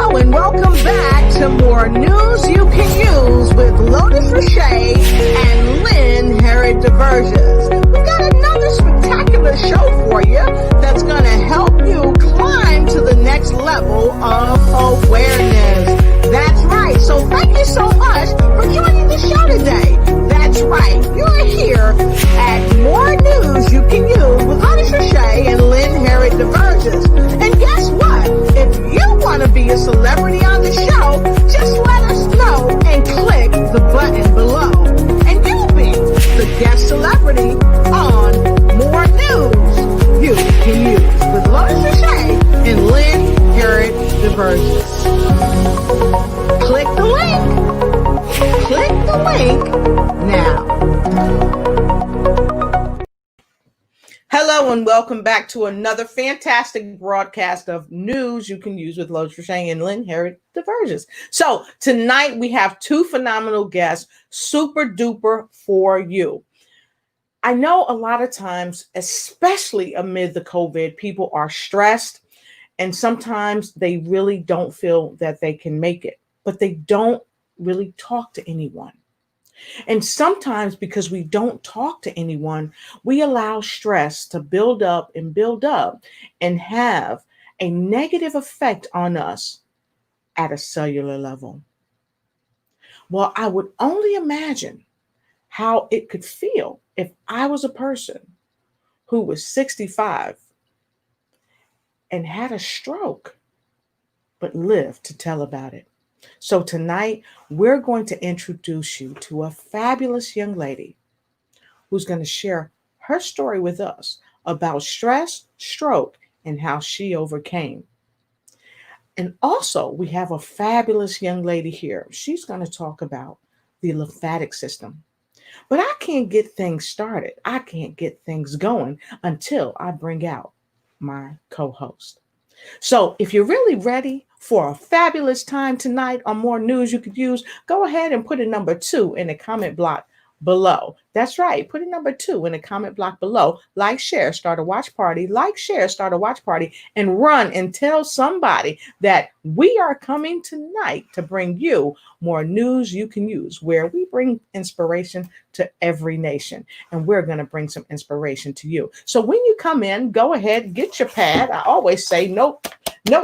And welcome back to more news you can use with Herod-DeVerges and Lynne Herod-DeVerges. We've got another spectacular show for you that's going to help you climb to the next level of awareness. That's right. So thank you so much for joining the show today. That's right. You're here at More News You Can Use with Herod-DeVerges and Lynne Herod-DeVerges. And guess what? If you want to be a celebrity on the show, just let us know and click the button below. And you'll be the guest celebrity on More News You Can Use with Herod-DeVerges and Lynne Herod-DeVerges. Click the link. Click the link now. Hello and welcome back to another fantastic broadcast of News You Can Use with Herod-DeVerges and Lynne Herod-DeVerges. So tonight we have two phenomenal guests, super duper for you. I know a lot of times, especially amid the COVID, people are stressed and sometimes they really don't feel that they can make it, but they don't really talk to anyone. And sometimes because we don't talk to anyone, we allow stress to build up and have a negative effect on us at a cellular level. Well, I would only imagine how it could feel if I was a person who was 65 and had a stroke, but lived to tell about it. So tonight, we're going to introduce you to a fabulous young lady who's going to share her story with us about stress, stroke, and how she overcame. And also, we have a fabulous young lady here. She's going to talk about the lymphatic system. But I can't get things started. I can't get things going until I bring out my co-host. So if you're really ready for a fabulous time tonight on More News You Could Use, go ahead and put a number 2 in the comment block below. That's right. Put a number 2 in the comment block below. Like, share, start a watch party. Like, share, start a watch party, and run and tell somebody that we are coming tonight to bring you more news you can use, where we bring inspiration to every nation. And we're going to bring some inspiration to you. So when you come in, go ahead, get your pad. I always say note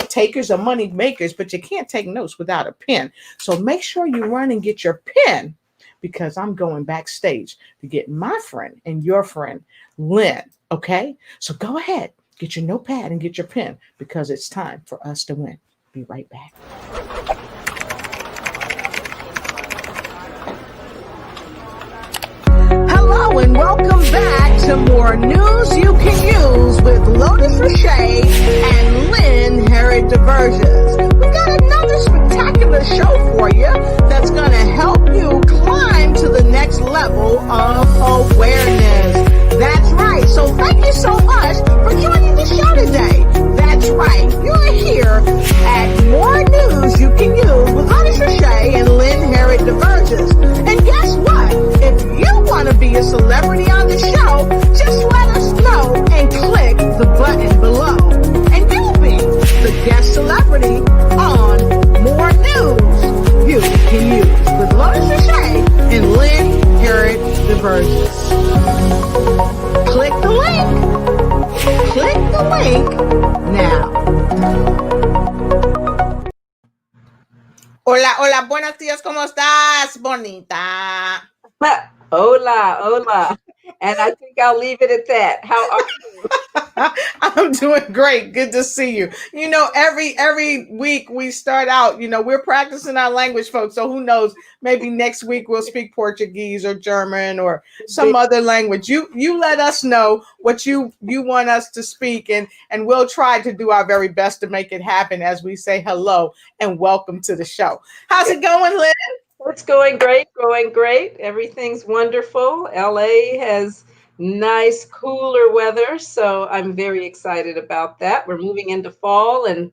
takers are money makers, but you can't take notes without a pen. So make sure you run and get your pen, because I'm going backstage to get my friend and your friend, Lynne. Okay? So go ahead, get your notepad and get your pen, because it's time for us to win. Be right back. Hello and welcome back to more news you can use with Herod-DeVerges and Lynne Herod-DeVerges. We've got another spectacular show for you that's going to help you climb to the next level of awareness. That's right. So thank you so much for joining the show today. That's right. You're here at More News You Can Use with Herod-DeVerges and Lynne Herod-DeVerges. And guess what? If you want to be a celebrity on the show, just let us know and click the button below. And you'll be the guest celebrity on More News You Can Use with Herod-DeVerges and Lynne Herod-DeVerges. Click the link. Click the link now. Hola, buenos días, ¿cómo estás, bonita? Hola, hola. And I think I'll leave it at that. How are you? I'm doing great. Good to see you. You know, every week we start out, we're practicing our language, folks. So who knows, maybe next week we'll speak Portuguese or German or some other language. You let us know what you want us to speak, and we'll try to do our very best to make it happen as we say hello and welcome to the show. How's it going, Lynne? It's going great. Everything's wonderful. LA has nice, cooler weather, so I'm very excited about that. We're moving into fall, and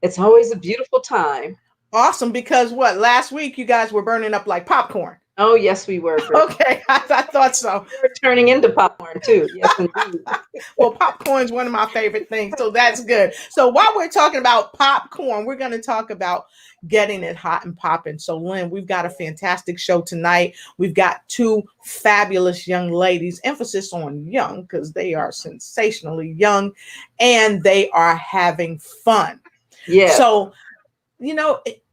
it's always a beautiful time. Awesome, because last week you guys were burning up like popcorn. Oh, yes, we were. Great. Okay, I thought so. We were turning into popcorn too. Yes, indeed. Well, popcorn's one of my favorite things, so that's good. So while we're talking about popcorn, we're going to talk about getting it hot and popping. So, Lynn, we've got a fantastic show tonight. We've got two fabulous young ladies, emphasis on young because they are sensationally young and they are having fun. Yes. So,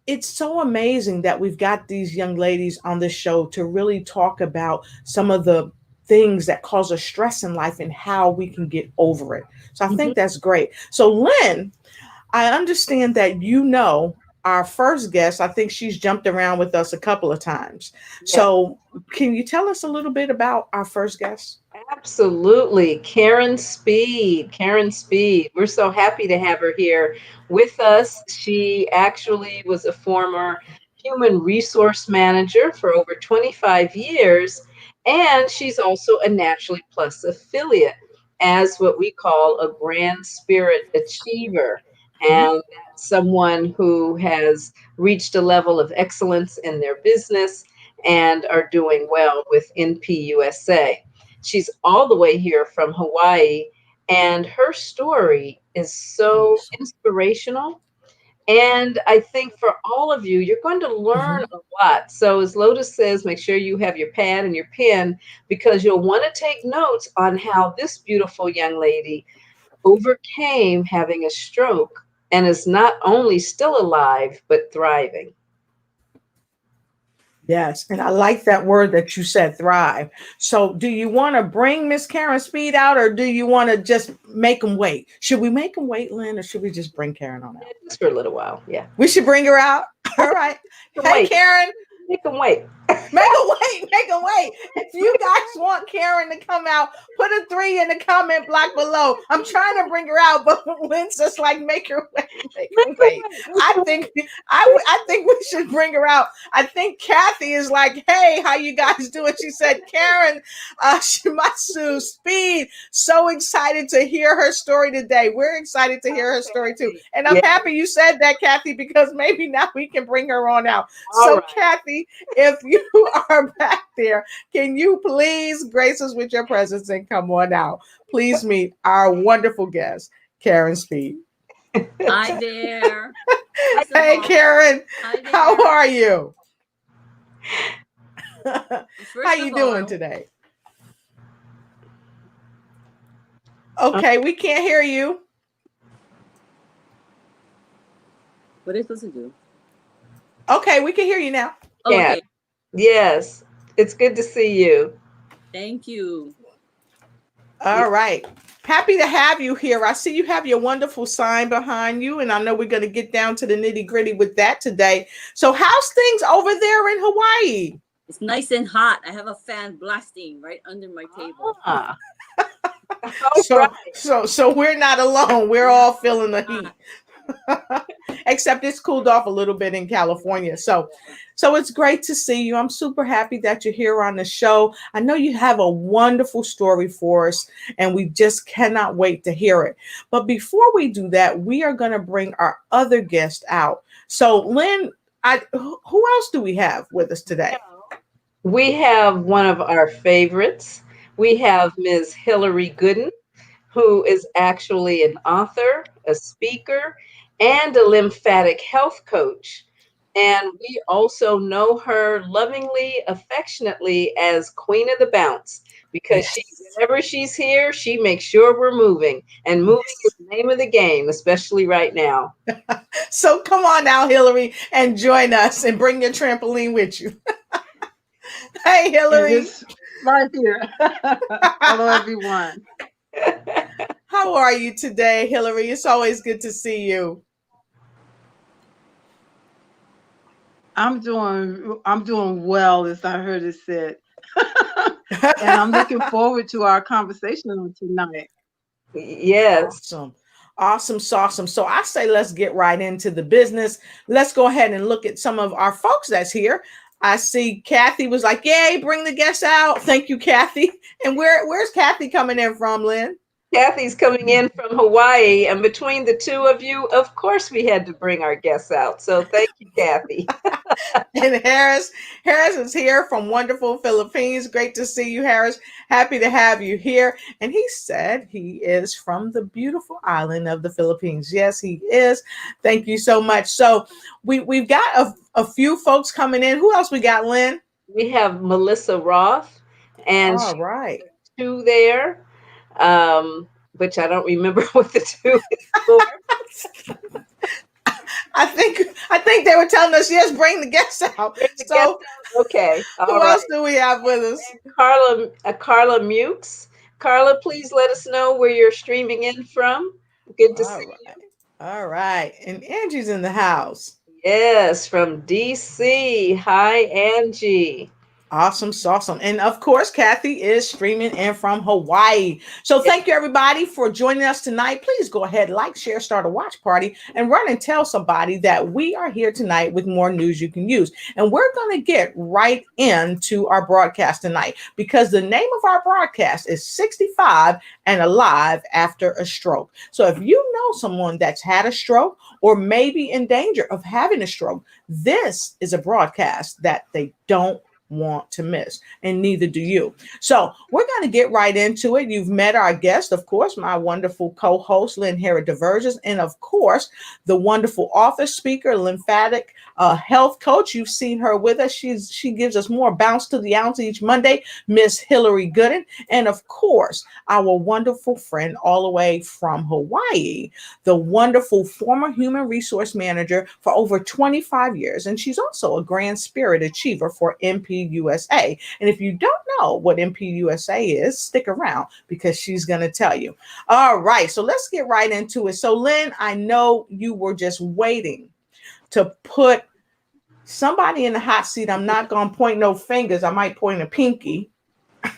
it's so amazing that we've got these young ladies on this show to really talk about some of the things that cause us stress in life and how we can get over it. So I think that's great. So, Lynn, I understand that our first guest. I think she's jumped around with us a couple of times. Yes. So can you tell us a little bit about our first guest? Absolutely. Karen Speed. Karen Speed. We're so happy to have her here with us. She actually was a former human resource manager for over 25 years, and she's also a Naturally Plus affiliate as what we call a Grand Spirit Achiever, and someone who has reached a level of excellence in their business and are doing well with NPUSA. She's all the way here from Hawaii, and her story is so inspirational. And I think for all of you, you're going to learn a lot. So, as Lotus says, make sure you have your pad and your pen because you'll want to take notes on how this beautiful young lady overcame having a stroke and is not only still alive, but thriving. Yes, and I like that word that you said, thrive. So, do you want to bring Miss Karen Speed out, or do you want to just make them wait? Should we make them wait, Lynn, or should we just bring Karen on out? Just for a little while, yeah. We should bring her out. All right. Hey, Karen. Make them wait. Make them wait. Make them wait. If you guys want Karen to come out, put a 3 in the comment block below. I'm trying to bring her out, but Lynn's just like, make her wait. Make her wait. I think we should bring her out. I think Kathy is like, hey, how you guys doing? She said, Karen Shimatsu Speed. So excited to hear her story today. We're excited to hear her story too. And I'm happy you said that, Kathy, because maybe now we can bring her on out. So, Kathy, if you are back there, can you please grace us with your presence and come on out? Please meet our wonderful guest, Karen Speed. Hi there. Hey, Karen. Hi there. How are you? How you doing today? Okay, we can't hear you. What are you supposed to do? Okay, we can hear you now. Okay. Yes. It's good to see you. Thank you. All right. Happy to have you here. I see you have your wonderful sign behind you, and I know we're going to get down to the nitty-gritty with that today. So how's things over there in Hawaii? It's nice and hot. I have a fan blasting right under my table. So we're not alone. We're all feeling the heat. Except it's cooled off a little bit in California. So it's great to see you. I'm super happy that you're here on the show. I know you have a wonderful story for us, and we just cannot wait to hear it. But before we do that, we are going to bring our other guest out. So, Lynn, who else do we have with us today? We have one of our favorites. We have Ms. Hillary Gooden, who is actually an author, a speaker, and a lymphatic health coach. And we also know her lovingly, affectionately as Queen of the Bounce, because whenever she's here, she makes sure we're moving. And moving is the name of the game, especially right now. So come on now, Hillary, and join us and bring your trampoline with you. Hey, Hillary. Right here. Hello, everyone. How are you today, Hillary? It's always good to see you. I'm doing well, as I heard it said. And I'm looking forward to our conversation tonight. Yes. Awesome. So I say let's get right into the business. Let's go ahead and look at some of our folks that's here. I see Kathy was like, yay, bring the guests out. Thank you, Kathy. And where's Kathy coming in from, Lynn? Kathy's coming in from Hawaii, and between the two of you, of course, we had to bring our guests out. So thank you, Kathy. And Harris is here from wonderful Philippines. Great to see you, Harris. Happy to have you here. And he said he is from the beautiful island of the Philippines. Yes, he is. Thank you so much. So we've got a few folks coming in. Who else we got, Lynn? We have Melissa Roth, and All she right. two there, which I don't remember what the two is for. I think they were telling us, yes, bring the guests out. Bring the So guest out. Okay, all who right. else do we have with us? Carla Mukes. Carla, please let us know where you're streaming in from. Good to All see you. right. All right. And Angie's in the house. Yes, from DC. Hi, Angie. Awesome, awesome. And of course, Kathy is streaming in from Hawaii. So thank you, everybody, for joining us tonight. Please go ahead, like, share, start a watch party, and run and tell somebody that we are here tonight with more news you can use. And we're going to get right into our broadcast tonight because the name of our broadcast is 65 and Alive After a Stroke. So if you know someone that's had a stroke or maybe in danger of having a stroke, this is a broadcast that they don't want to miss, and neither do you. So we're going to get right into it. You've met our guest, of course, my wonderful co-host Lynne Herod-DeVerges, and of course the wonderful office speaker, lymphatic health coach. You've seen her with us. She gives us more bounce to the ounce each Monday, Miss Hillary Gooden, and of course our wonderful friend all the way from Hawaii, the wonderful former human resource manager for over 25 years, and she's also a Grand Spirit Achiever for MPUSA. And if you don't know what MPUSA is, stick around because she's going to tell you. All right, so let's get right into it. So Lynn, I know you were just waiting to put somebody in the hot seat. I'm not going to point no fingers. I might point a pinky.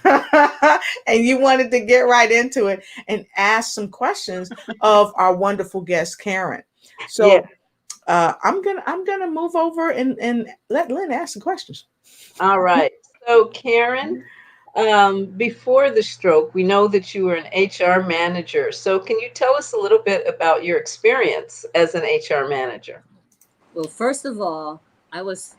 And you wanted to get right into it and ask some questions of our wonderful guest, Karen. So I'm gonna move over and let Lynn ask the questions. All right. So, Karen, before the stroke, we know that you were an HR manager. So, can you tell us a little bit about your experience as an HR manager? Well, first of all, I was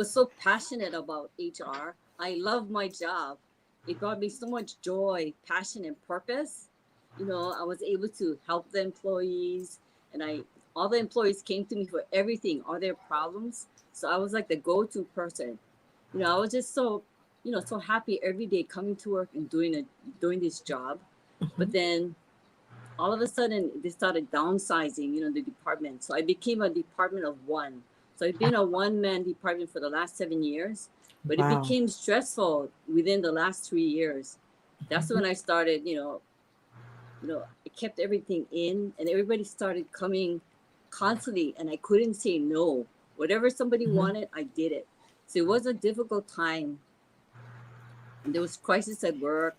so passionate about HR. I love my job. It brought me so much joy, passion, and purpose. You know, I was able to help the employees, and all the employees came to me for everything, all their problems. So I was like the go-to person. You know, I was just so, so happy every day coming to work and doing this job. But then all of a sudden they started downsizing, the department. So I became a department of one. So I've been a one-man department for the last 7 years, but Wow. It became stressful within the last 3 years. That's when I started, I kept everything in, and everybody started coming constantly, and I couldn't say no. Whatever somebody wanted, I did it. So it was a difficult time. And there was crisis at work.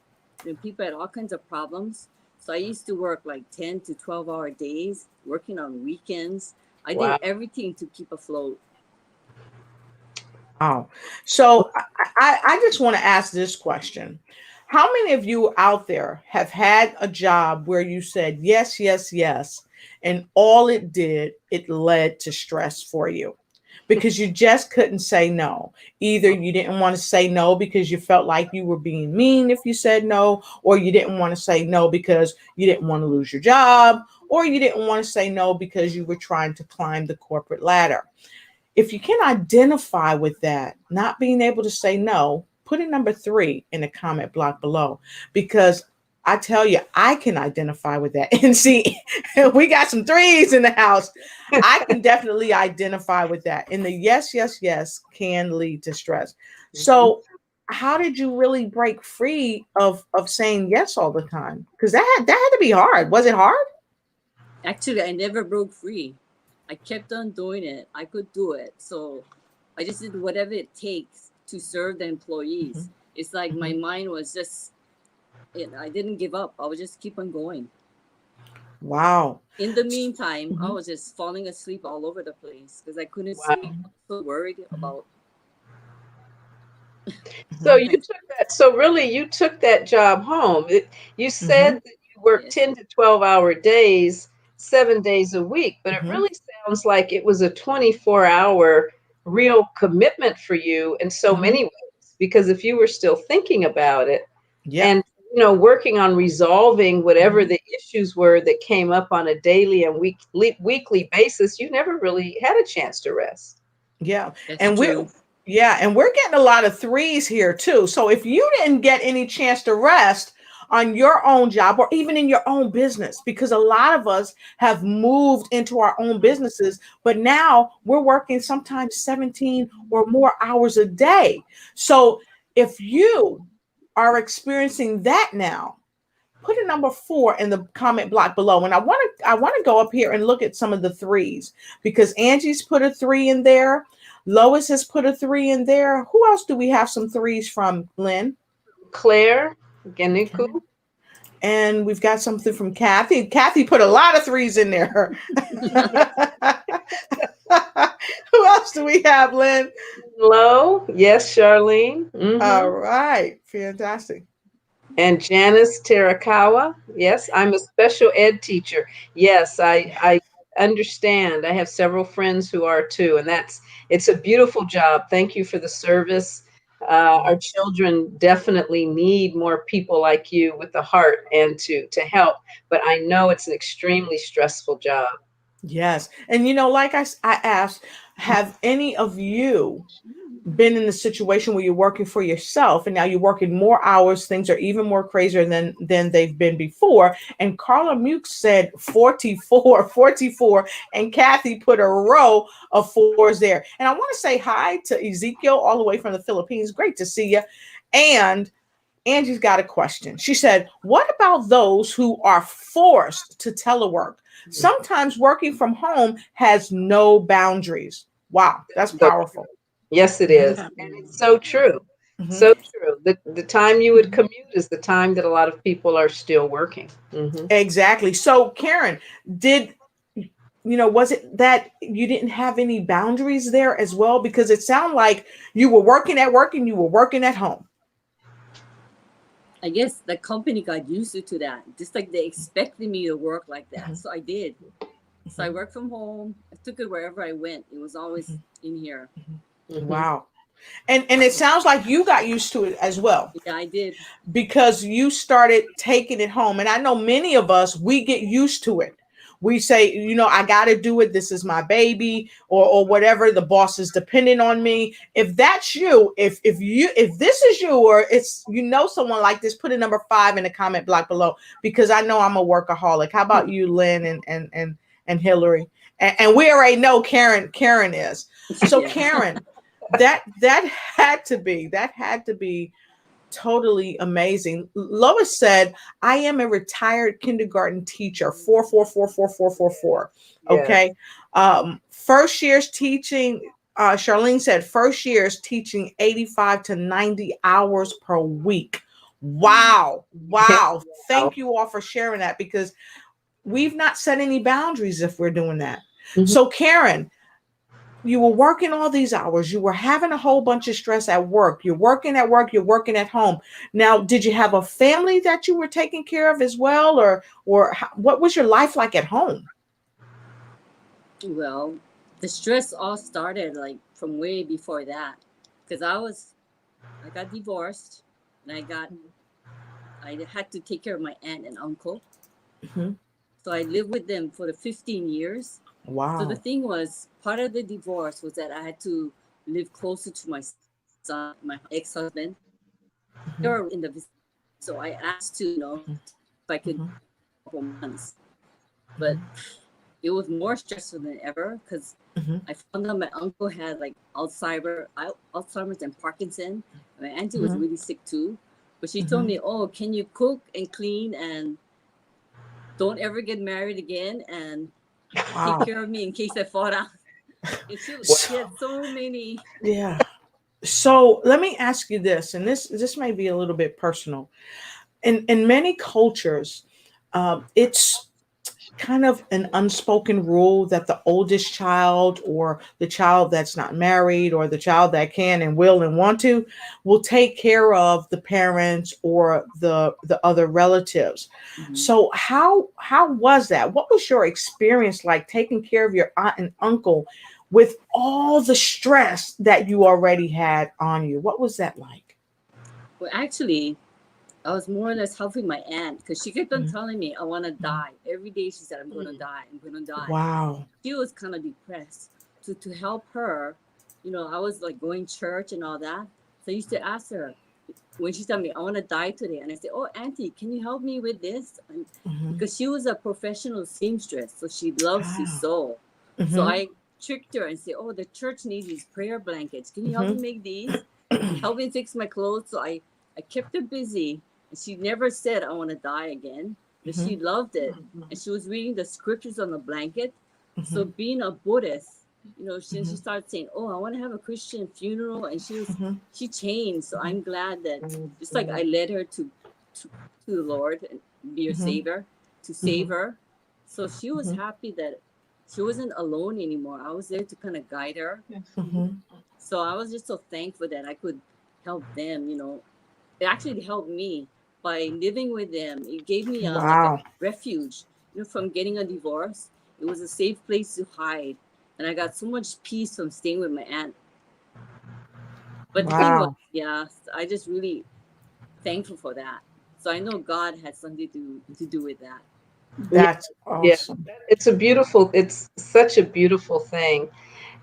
People had all kinds of problems. So I used to work like 10 to 12-hour days, working on weekends. I did everything to keep afloat. Oh, so I just want to ask this question. How many of you out there have had a job where you said yes, yes, yes, and all it did, it led to stress for you? Because you just couldn't say no. Either you didn't want to say no because you felt like you were being mean if you said no, or you didn't want to say no because you didn't want to lose your job, or you didn't want to say no because you were trying to climb the corporate ladder. If you can identify with that, not being able to say no, put a number 3 in the comment block below, because I tell you, I can identify with that. And see, we got some 3s in the house. I can definitely identify with that. And the yes, yes, yes can lead to stress. So how did you really break free of saying yes all the time? Because that had to be hard. Was it hard? Actually, I never broke free. I kept on doing it. I could do it. So I just did whatever it takes to serve the employees. It's like my mind was just, I didn't give up. I would just keep on going. Wow. In the meantime, I was just falling asleep all over the place because I couldn't sleep. I was so worried about. So you took that. So really, you took that job home. You said that you worked 10 to 12-hour days, 7 days a week, but it really sounds like it was a 24-hour, real commitment for you in so many ways, because if you were still thinking about it and working on resolving whatever the issues were that came up on a daily and weekly basis, you never really had a chance to rest. Yeah. That's And true. we're getting a lot of threes here too. So if you didn't get any chance to rest on your own job or even in your own business, because a lot of us have moved into our own businesses, but now we're working sometimes 17 or more hours a day. So if you are experiencing that now, put a number 4 in the comment block below. And I want to go up here and look at some of the threes, because Angie's put a 3 in there. Lois has put a 3 in there. Who else do we have some threes from, Lynn? Claire Ganuku. And we've got something from Kathy. Kathy put a lot of 3s in there. Who else do we have, Lynn? Low. Yes, Charlene. All right. Fantastic. And Janice Terakawa. Yes, I'm a special ed teacher. Yes, I understand. I have several friends who are too, and it's a beautiful job. Thank you for the service. Our children definitely need more people like you with the heart and to help. But I know it's an extremely stressful job. Yes. And like I asked, have any of you been in the situation where you're working for yourself and now you're working more hours, things are even more crazier than they've been before? And Carla Muke said 44, and Kathy put a row of 4s there. And I want to say hi to Ezekiel all the way from the Philippines. Great to see you. And Angie's got a question. She said, what about those who are forced to telework? Sometimes working from home has no boundaries. Wow, that's powerful. Yes, it is. And it's so true. Mhm. So true. The time you would commute is the time that a lot of people are still working. Exactly. So, Karen, was it that you didn't have any boundaries there as well? Because it sounded like you were working at work and you were working at home. I guess the company got used to that. Just like they expected me to work like that. Mhm. So I did. So I worked from home. I took it wherever I went. It was always in here. Wow. And it sounds like you got used to it as well. Yeah, I did. Because you started taking it home. And I know many of us, we get used to it. We say, I got to do it. This is my baby, or whatever. The boss is dependent on me. If that's you, if this is you, or it's, someone like this, put a number 5 in the comment block below, because I know I'm a workaholic. How about you, Lynn and Hillary? And we already know Karen is. So Yeah. Karen, that had to be totally amazing. Lois said, I am a retired kindergarten teacher. 4. Okay. First year's teaching, Charlene said, first year's teaching 85 to 90 hours per week. Wow. Thank you all for sharing that, because we've not set any boundaries if we're doing that. So Karen, you were working all these hours. You were having a whole bunch of stress at work. You're working at work. You're working at home. Now, did you have a family that you were taking care of as well? Or what was your life like at home? Well, the stress all started like from way before that, because I got divorced, and I had to take care of my aunt and uncle. Mm-hmm. So I lived with them for the 15 years. Wow. So the thing was, part of the divorce was that I had to live closer to my son, my ex-husband. They were in the vicinity. So I asked to, if I could a couple months. But it was more stressful than ever, because I found out my uncle had like Alzheimer's and Parkinson. My auntie was really sick too. But she told me, oh, can you cook and clean and don't ever get married again, and take care of me in case I fall out. She had so many. Yeah. So let me ask you this, and this may be a little bit personal. In many cultures, it's kind of an unspoken rule that the oldest child, or the child that's not married, or the child that can and will and want to, will take care of the parents or the other relatives. So how was that? What was your experience like taking care of your aunt and uncle with all the stress that you already had on you? What was that like? Well, actually, I was more or less helping my aunt because she kept on Mhm. telling me I want to die. Every day she said, I'm going to die. I'm going to die. Wow. She was kind of depressed. To help her, I was like going church and all that. So I used to ask her when she told me, I want to die today. And I said, oh, Auntie, can you help me with this? Mhm. Because she was a professional seamstress. So she loves to Wow. sew. Mhm. So I tricked her and said, oh, the church needs these prayer blankets. Can you help me make these? Help me fix my clothes. So I kept her busy. And she never said, I want to die again. But she loved it. And she was reading the scriptures on the blanket. So being a Buddhist, since she started saying, oh, I want to have a Christian funeral. And she changed. So I'm glad that just like I led her to the Lord and be her savior, to save her. So she was happy that she wasn't alone anymore. I was there to kind of guide her. So I was just so thankful that I could help them, It actually helped me by living with them. It gave me like a refuge, from getting a divorce. It was a safe place to hide. And I got so much peace from staying with my aunt. But the thing was, I just really thankful for that. So I know God had something to do with that. That's awesome. It's such a beautiful thing.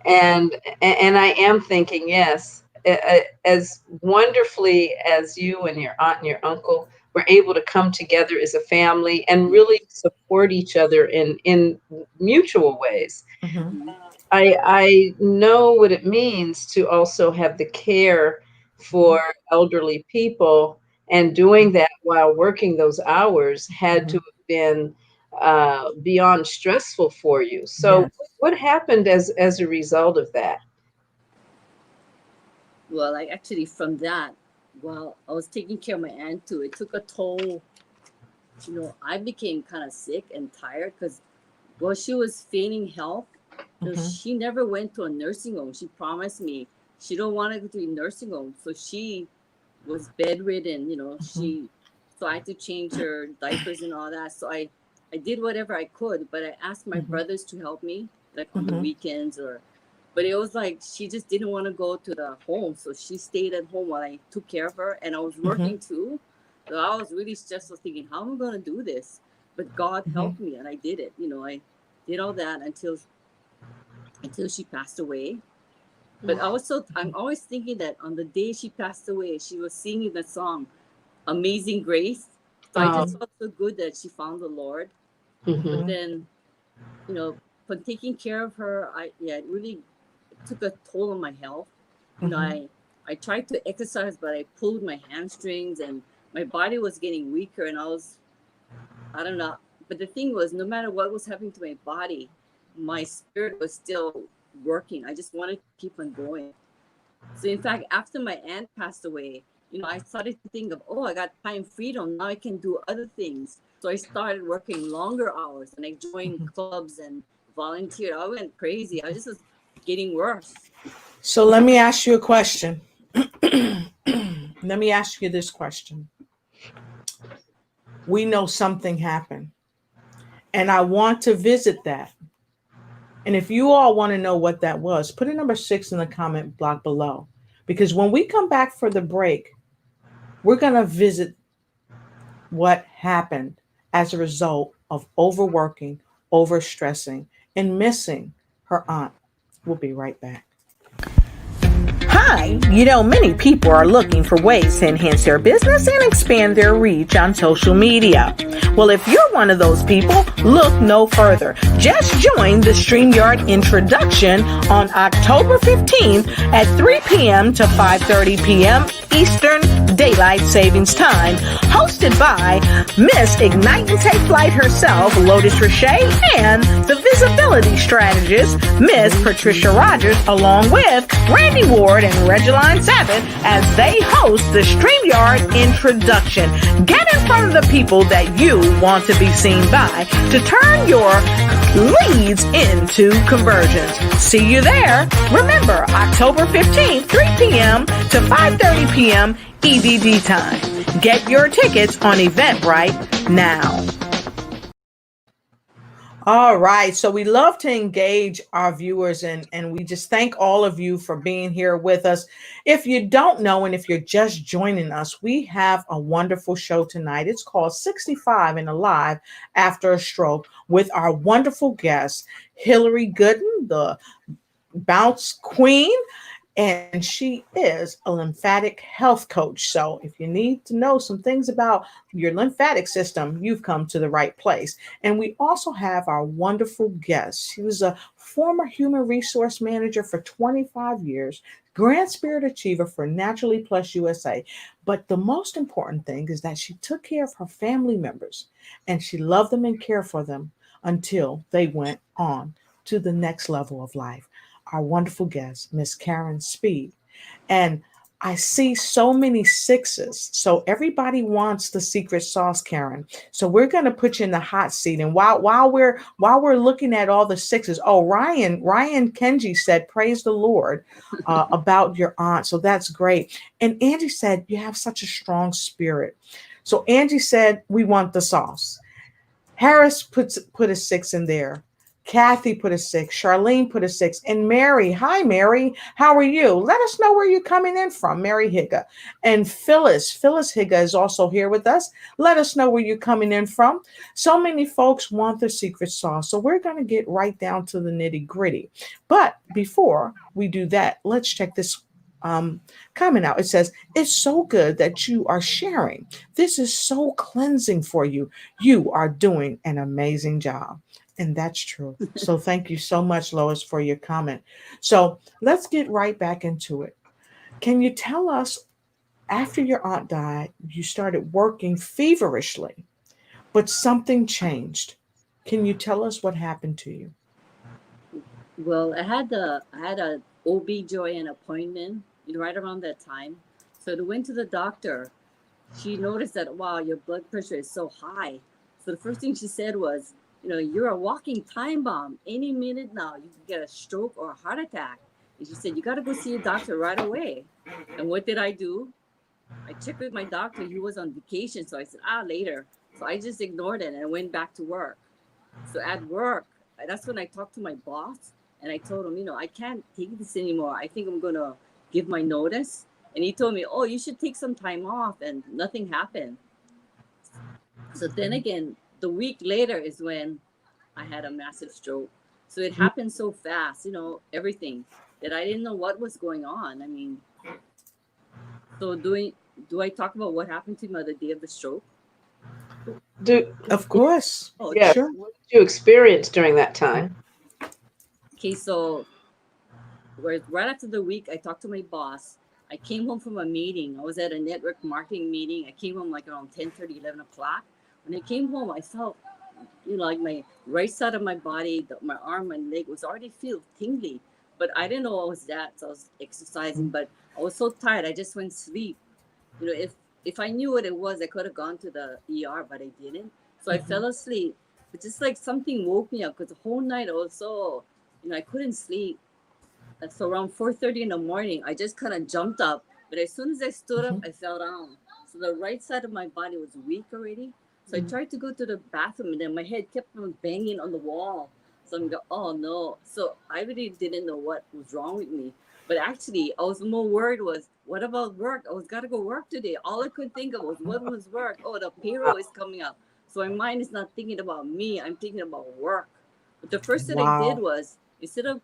And I am thinking, yes, as wonderfully as you and your aunt and your uncle were able to come together as a family and really support each other in mutual ways. I know what it means to also have the care for elderly people, and doing that while working those hours had to have been beyond stressful for you. So what happened as a result of that? Well, like actually from that, while I was taking care of my aunt too, it took a toll. I became kind of sick and tired because while she was feigning health, she never went to a nursing home. She promised me she don't want to go to a nursing home. So she was bedridden, so I had to change her diapers and all that. So I did whatever I could, but I asked my brothers to help me, like on the weekends but it was like she just didn't want to go to the home. So she stayed at home while I took care of her, and I was working too. So I was really stressful thinking, how am I going to do this? But God helped me and I did it. I did all that until she passed away. But I'm always thinking that on the day she passed away, she was singing the song Amazing Grace. So I just felt so good that she found the Lord. But then, for taking care of her, it really took a toll on my health. I tried to exercise, but I pulled my hamstrings and my body was getting weaker, and I don't know. But the thing was, no matter what was happening to my body, my spirit was still working. I just wanted to keep on going. So in fact, after my aunt passed away, I started to think of, I got time freedom. Now I can do other things. So I started working longer hours and I joined clubs and volunteered. I went crazy. I just was getting worse. So let me ask you a question. Let me ask you this question. We know something happened, and I want to visit that. And if you all want to know what that was, put a number 6 in the comment block below. Because when we come back for the break, we're going to visit what happened as a result of overworking, overstressing, and missing her aunt. We'll be right back. Hi, many people are looking for ways to enhance their business and expand their reach on social media. Well, if you're one of those people, look no further. Just join the StreamYard introduction on October 15th at 3 p.m. to 5:30 p.m. Eastern Daylight Savings Time, hosted by Miss Ignite and Take Flight herself, Lotus Richey, and the visibility strategist, Miss Patricia Rogers, along with Randy Ward and Regeline Sabbath, as they host the StreamYard introduction. Get in front of the people that you want to be seen by to turn your leads into conversions. See you there. Remember, October 15th, 3 p.m. to 5:30 p.m. EDD time. Get your tickets on Eventbrite now. All right. So we love to engage our viewers and we just thank all of you for being here with us. If you don't know, and if you're just joining us, we have a wonderful show tonight. It's called 65 and Alive After a Stroke with our wonderful guest, Hillary Gooden, the bounce queen, and she is a lymphatic health coach. So if you need to know some things about your lymphatic system, you've come to the right place. And we also have our wonderful guest. She was a former human resource manager for 25 years, Grand Spirit Achiever for Naturally Plus USA. But the most important thing is that she took care of her family members and she loved them and cared for them until they went on to the next level of life. Our wonderful guest, Miss Karen Speed. And I see so many sixes. So everybody wants the secret sauce, Karen. So we're going to put you in the hot seat. And while we're looking at all the sixes, oh, Ryan Kenji said, "Praise the Lord," about your aunt. So that's great. And Angie said, "You have such a strong spirit." So Angie said, "We want the sauce." Harris put a 6 in there. Kathy put a 6. Charlene put a 6. And Mary, hi Mary, how are you? Let us know where you're coming in from, Mary Higa. And Phyllis Higa is also here with us. Let us know where you're coming in from. So many folks want the secret sauce. So we're going to get right down to the nitty gritty. But before we do that, let's check this comment out. It says, "It's so good that you are sharing. This is so cleansing for you. You are doing an amazing job." And that's true. So thank you so much, Lois, for your comment. So let's get right back into it. Can you tell us, after your aunt died, you started working feverishly, but something changed? Can you tell us what happened to you? Well, I had a OB/GYN appointment, right around that time. So I went to the doctor. She noticed that, wow, your blood pressure is so high. So the first thing she said was, you're a walking time bomb. Any minute now, you can get a stroke or a heart attack. And she said, you got to go see a doctor right away. And what did I do? I checked with my doctor. He was on vacation. So I said, later. So I just ignored it and I went back to work. So at work, that's when I talked to my boss and I told him, I can't take this anymore. I think I'm going to give my notice. And he told me, oh, you should take some time off. And nothing happened. So then again, the week later is when I had a massive stroke. So it happened so fast, everything that I didn't know what was going on. I mean, so do I talk about what happened to me on the day of the stroke? Of course. Oh, Yes. Sure. What did you experience during that time? Okay, so right after the week, I talked to my boss. I came home from a meeting. I was at a network marketing meeting. I came home like around 10:30, 11 o'clock. When I came home, I felt, like my right side of my body, my arm, my leg was already feel tingly. But I didn't know what was that. So I was exercising, but I was so tired. I just went to sleep. If I knew what it was, I could have gone to the ER, but I didn't. So I fell asleep. But just like something woke me up because the whole night I was so, I couldn't sleep. And so around 4:30 in the morning, I just kind of jumped up. But as soon as I stood up, I fell down. So the right side of my body was weak already. So I tried to go to the bathroom and then my head kept on banging on the wall. So I'm going, oh no. So I really didn't know what was wrong with me. But actually, I was more worried was, what about work? I was got to go work today. All I could think of was, what was work? Oh, the payroll is coming up. So my mind is not thinking about me. I'm thinking about work. But the first thing I did was, instead of,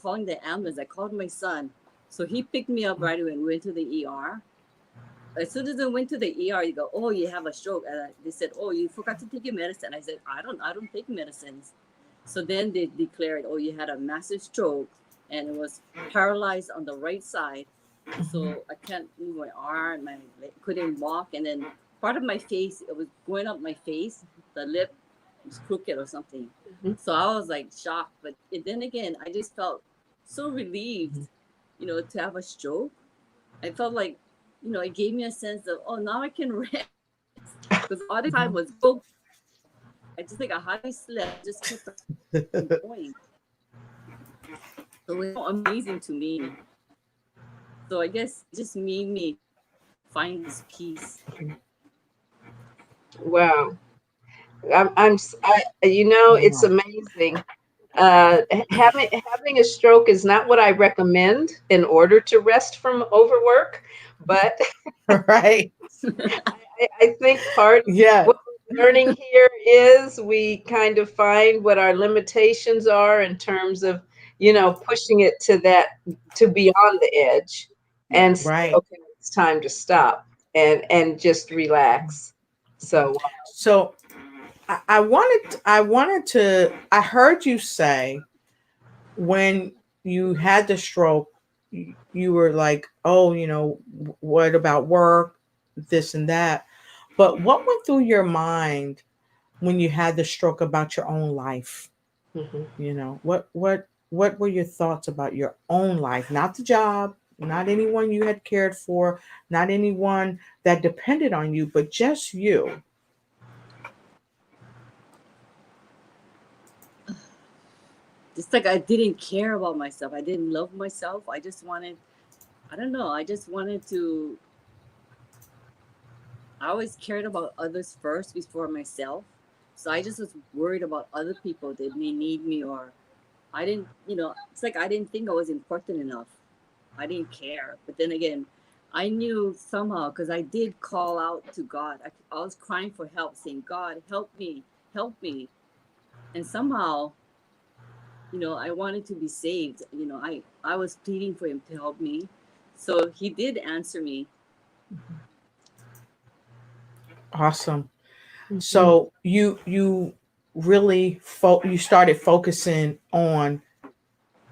calling the ambulance, I called my son. So he picked me up right away and went to the ER. As soon as I went to the ER, you go, oh, you have a stroke. And they said, oh, you forgot to take your medicine. I said, I don't take medicines. So then they declared, oh, you had a massive stroke and it was paralyzed on the right side. So I can't move my arm, my leg, couldn't walk. And then part of my face, it was going up my face, the lip was crooked or something. So I was like shocked. But then again, I just felt so relieved, to have a stroke. I felt like, it gave me a sense of, oh, now I can rest. Because all the time was so, I just like a high slept, just kept going. So it was so amazing to me. So I guess it just made me find this peace. Wow. It's amazing. Having a stroke is not what I recommend in order to rest from overwork, but Right. I think part of Yeah. what we're learning here is we kind of find what our limitations are in terms of, pushing it to beyond the edge and say, Right. okay, it's time to stop and just relax. So, So I heard you say when you had the stroke, you were like, oh, what about work, this and that. But what went through your mind when you had the stroke about your own life? mhm. What were your thoughts about your own life? Not the job, not anyone you had cared for, not anyone that depended on you, but just you. It's like I didn't care about myself. I didn't love myself. I just wanted, I don't know, I just wanted to, I always cared about others first before myself. So I just was worried about other people that may need me, or I didn't, it's like I didn't think I was important enough. I didn't care. But then again, I knew somehow because I did call out to God. I was crying for help, saying, God, help me, help me. And somehow, I wanted to be saved. I was pleading for him to help me. So he did answer me. Awesome. Mhm. So you really you started focusing on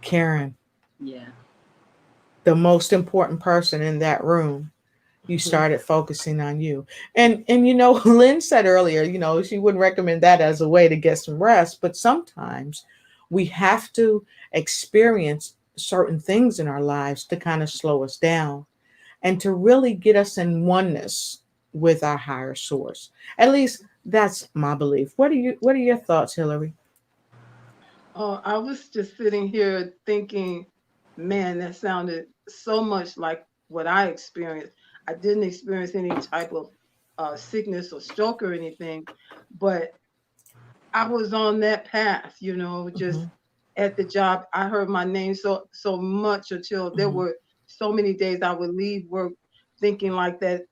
Karen, Yeah. the most important person in that room. You Mhm. started focusing on you. And Lynn said earlier, she wouldn't recommend that as a way to get some rest, but sometimes we have to experience certain things in our lives to kind of slow us down and to really get us in oneness with our higher source. At least that's my belief. What are your thoughts, Hillary? Oh, I was just sitting here thinking, man, that sounded so much like what I experienced. I didn't experience any type of sickness or stroke or anything, but I was on that path, just Hmm. at the job. I heard my name so much until there Hmm. were so many days I would leave work thinking like that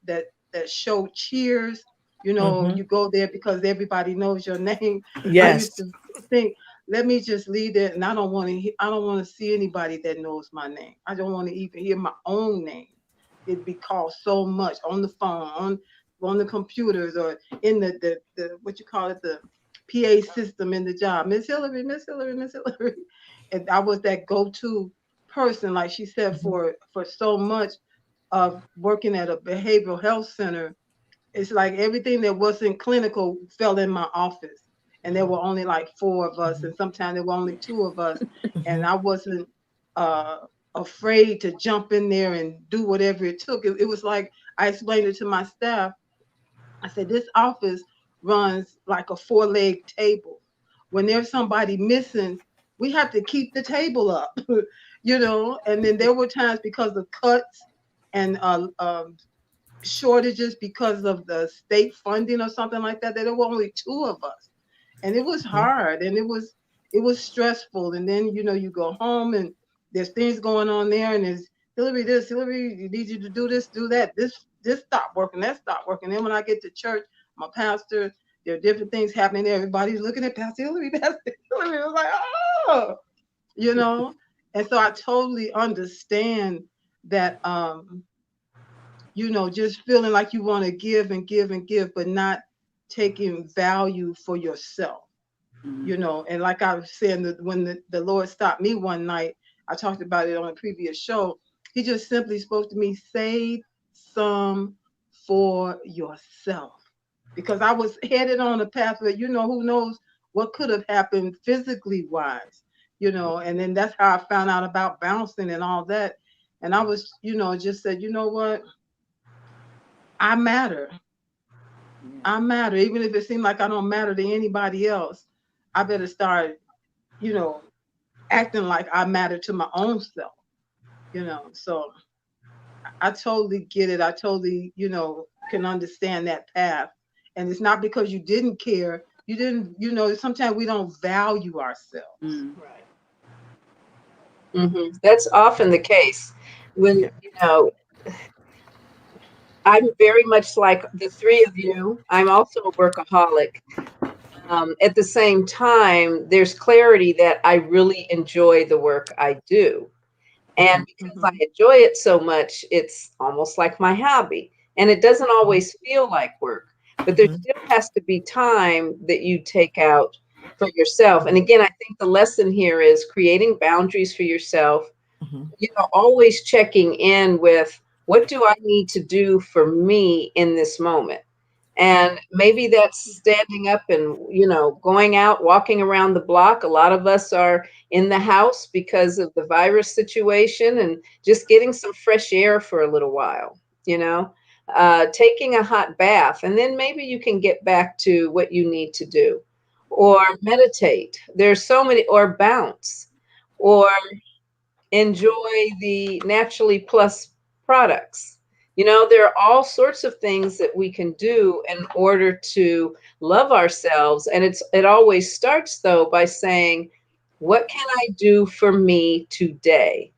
show Cheers. Hmm. You go there because everybody knows your name. I used Yes. to think, let me just leave there, and I don't want to see anybody that knows my name. I don't want to even hear my own name. It'd be called so much on the phone, on the computers, or in the what you call it, the PA system in the job. Miss Hillary, Miss Hillary, Miss Hillary. And I was that go-to person, like she said, Hmm. for so much of working at a behavioral health center. It's like everything that wasn't clinical fell in my office. And there were only like four of us, and sometimes there were only two of us. And Hmm. I wasn't uh, afraid to jump in there and do whatever it took. It was like I explained it to my staff. I said, this office runs like a four-leg table. When there's somebody missing, we have to keep the table up, And then there were times because of cuts and shortages because of the state funding or something like that, that there were only two of us. And it was Hmm. hard and it was stressful. And then, you go home and there's things going on there and there's Hillary this, Hillary, you need you to do this, do that. This stopped working, that stopped working. Then when I get to church, my pastor, there are different things happening there. Everybody's looking at Pastor Hillary, Pastor Hillary. I was like, oh, you know. And so I totally understand that just feeling like you want to give and give and give, but not taking value for yourself, Mhm. And like I was saying, that when the Lord stopped me one night, I talked about it on a previous show. He just simply spoke to me, save some for yourself. Because I was headed on a path where, who knows what could have happened physically wise, and then that's how I found out about bouncing and all that. And I was, just said, you know what? I matter. Yeah. I matter. Even if it seemed like I don't matter to anybody else, I better start, you know, acting like I matter to my own self. So I totally get it. I totally, can understand that path. And it's not because you didn't care, You didn't, you know, sometimes we don't value ourselves. Mm. Right. That's often the case when, Yeah. you know, I'm very much like the three of you. I'm also a workaholic. At the same time, there's clarity that I really enjoy the work I do. And because I enjoy it so much, it's almost like my hobby. And it doesn't always feel like work, but there Mhm. still has to be time that you take out for yourself. And again, I think the lesson here is creating boundaries for yourself, Mhm. you know, always checking in with what do I need to do for me in this moment? And maybe that's standing up and, you know, going out, walking around the block. A lot of us are in the house because of the virus situation and just getting some fresh air for a little while, you know, taking a hot bath. And then maybe you can get back to what you need to do or meditate. There's so many, or bounce, or enjoy the Naturally Plus products. You know, there are all sorts of things that we can do in order to love ourselves. And it always starts though by saying, what can I do for me today?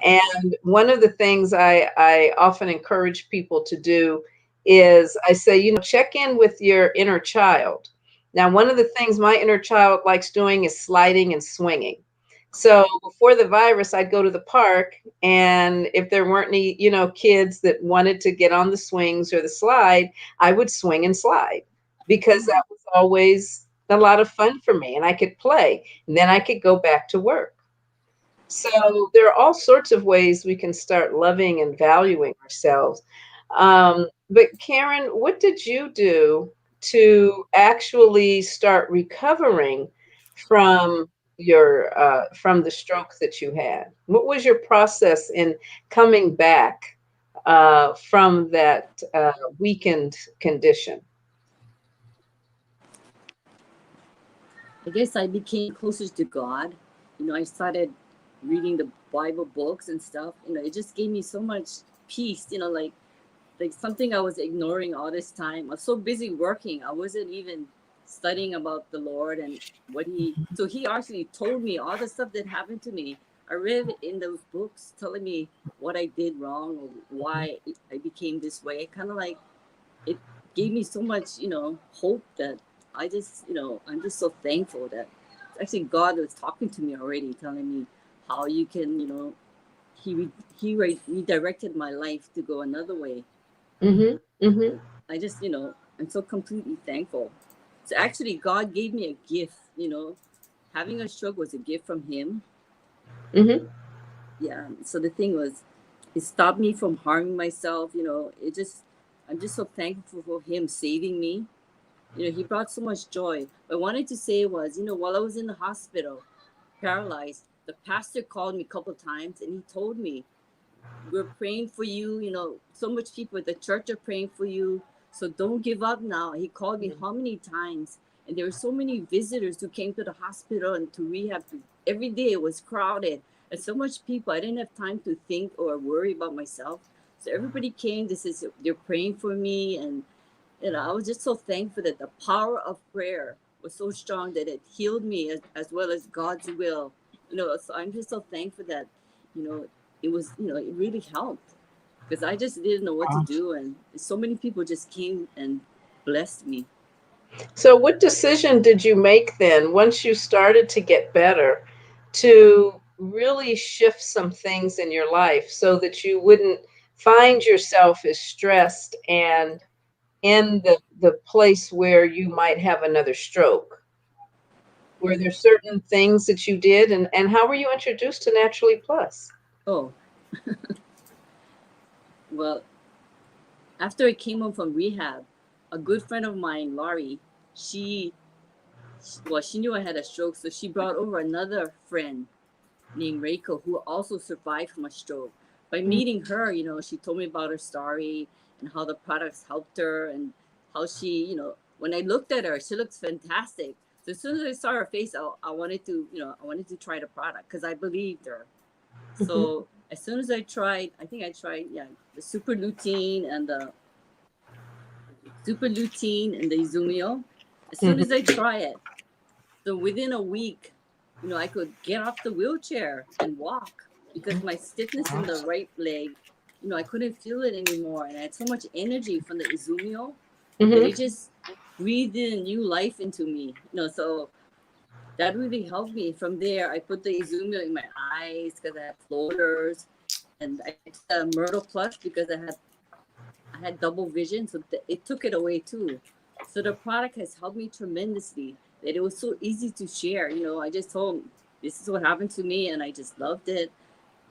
And one of the things I often encourage people to do is I say, you know, check in with your inner child. Now, one of the things my inner child likes doing is sliding and swinging. So before the virus, I'd go to the park, and if there weren't any, you know, kids that wanted to get on the swings or the slide, I would swing and slide because that was always a lot of fun for me, and I could play, and then I could go back to work. So there are all sorts of ways we can start loving and valuing ourselves. But Karen, what did you do to actually start recovering from your from the stroke that you had? What was your process in coming back from that weakened condition? I guess I became closer to God. You know, I started reading the Bible books and stuff. You know, it just gave me so much peace. You know, like something I was ignoring all this time. I was so busy working, I wasn't even studying about the Lord and what He. So He actually told me all the stuff that happened to me. I read it in those books, telling me what I did wrong or why I became this way. Kind of like it gave me so much, you know, hope that I just, you know, I'm just so thankful that actually God was talking to me already, telling me how you can, you know, he redirected my life to go another way. Mm-hmm. Mm-hmm. I just, you know, I'm so completely thankful. So actually, God gave me a gift, you know, having a stroke was a gift from Him. Mm-hmm. Yeah. So the thing was, it stopped me from harming myself, you know, I'm just so thankful for Him saving me. You know, He brought so much joy. What I wanted to say was, you know, while I was in the hospital, paralyzed, the pastor called me a couple of times and he told me, we're praying for you. You know, so much people at the church are praying for you. So don't give up now. He called me how many times? And there were so many visitors who came to the hospital and to rehab. Every day it was crowded. And so much people, I didn't have time to think or worry about myself. So everybody came. They're praying for me. And, you know, I was just so thankful that the power of prayer was so strong that it healed me as well as God's will. You know, so I'm just so thankful that, you know, it was, you know, it really helped because I just didn't know what to do. And so many people just came and blessed me. So, what decision did you make then, once you started to get better, to really shift some things in your life so that you wouldn't find yourself as stressed and in the place where you might have another stroke? Were there certain things that you did, and how were you introduced to Naturally Plus? Oh, well, after I came home from rehab, a good friend of mine, Laurie, she, well, she knew I had a stroke. So she brought over another friend named Reiko, who also survived from a stroke. By meeting her, you know, she told me about her story and how the products helped her and how she, you know, when I looked at her, she looks fantastic. So as soon as I saw her face, I wanted to, you know, I wanted to try the product because I believed her. Mhm. So as soon as I tried, I think I tried, yeah, the super lutein and the Izumio. as soon as I try it. So within a week, I could get off the wheelchair and walk because my stiffness in the right leg, I couldn't feel it anymore. And I had so much energy from the Izumio that it just breathed in new life into me. So that really helped me. From there, I put the Izumio in my eyes because I had floaters, and I took the Myrtle Plus because I had double vision, so it took it away too. So the product has helped me tremendously. That it was so easy to share. I just told them, this is what happened to me, and I just loved it.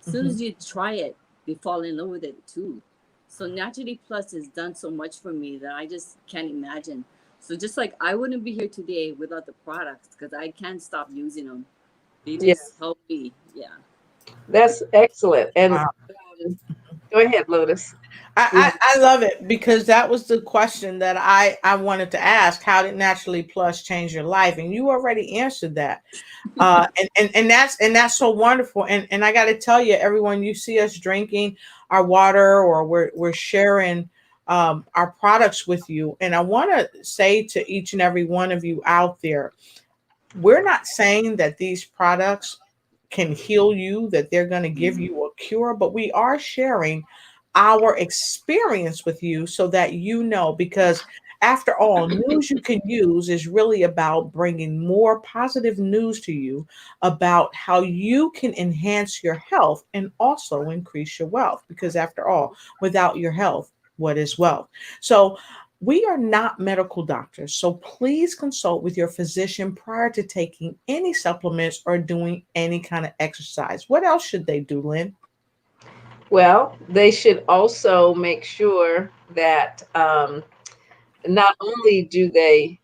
As soon as you try it, you fall in love with it too. So Naturally Plus has done so much for me that I just can't imagine. So just like I wouldn't be here today without the products because I can't stop using them. They just help me. Yeah. That's excellent. And Wow. Go ahead, Lotus. I love it because that was the question that I wanted to ask. How did Naturally Plus change your life? And you already answered that. And that's so wonderful. And I got to tell you, everyone, you see us drinking our water or we're sharing our products with you. And I want to say to each and every one of you out there, we're not saying that these products can heal you, that they're going to give you a cure, but we are sharing our experience with you so that because after all, news you can use is really about bringing more positive news to you about how you can enhance your health and also increase your wealth. Because after all, without your health, what is wealth? So we are not medical doctors, so please consult with your physician prior to taking any supplements or doing any kind of exercise. What else should they do, Lynn? Well, they should also make sure that not only do they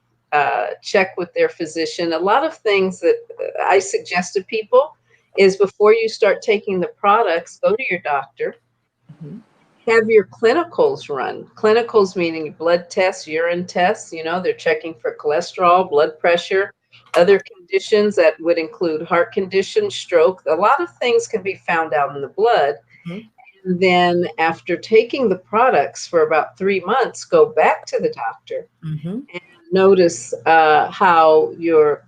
check with their physician, a lot of things that I suggest to people is before you start taking the products, go to your doctor. Have your clinicals run. Clinicals meaning blood tests, urine tests. They're checking for cholesterol, blood pressure, other conditions that would include heart condition, stroke. A lot of things can be found out in the blood. And then after taking the products for about 3 months, go back to the doctor and notice how your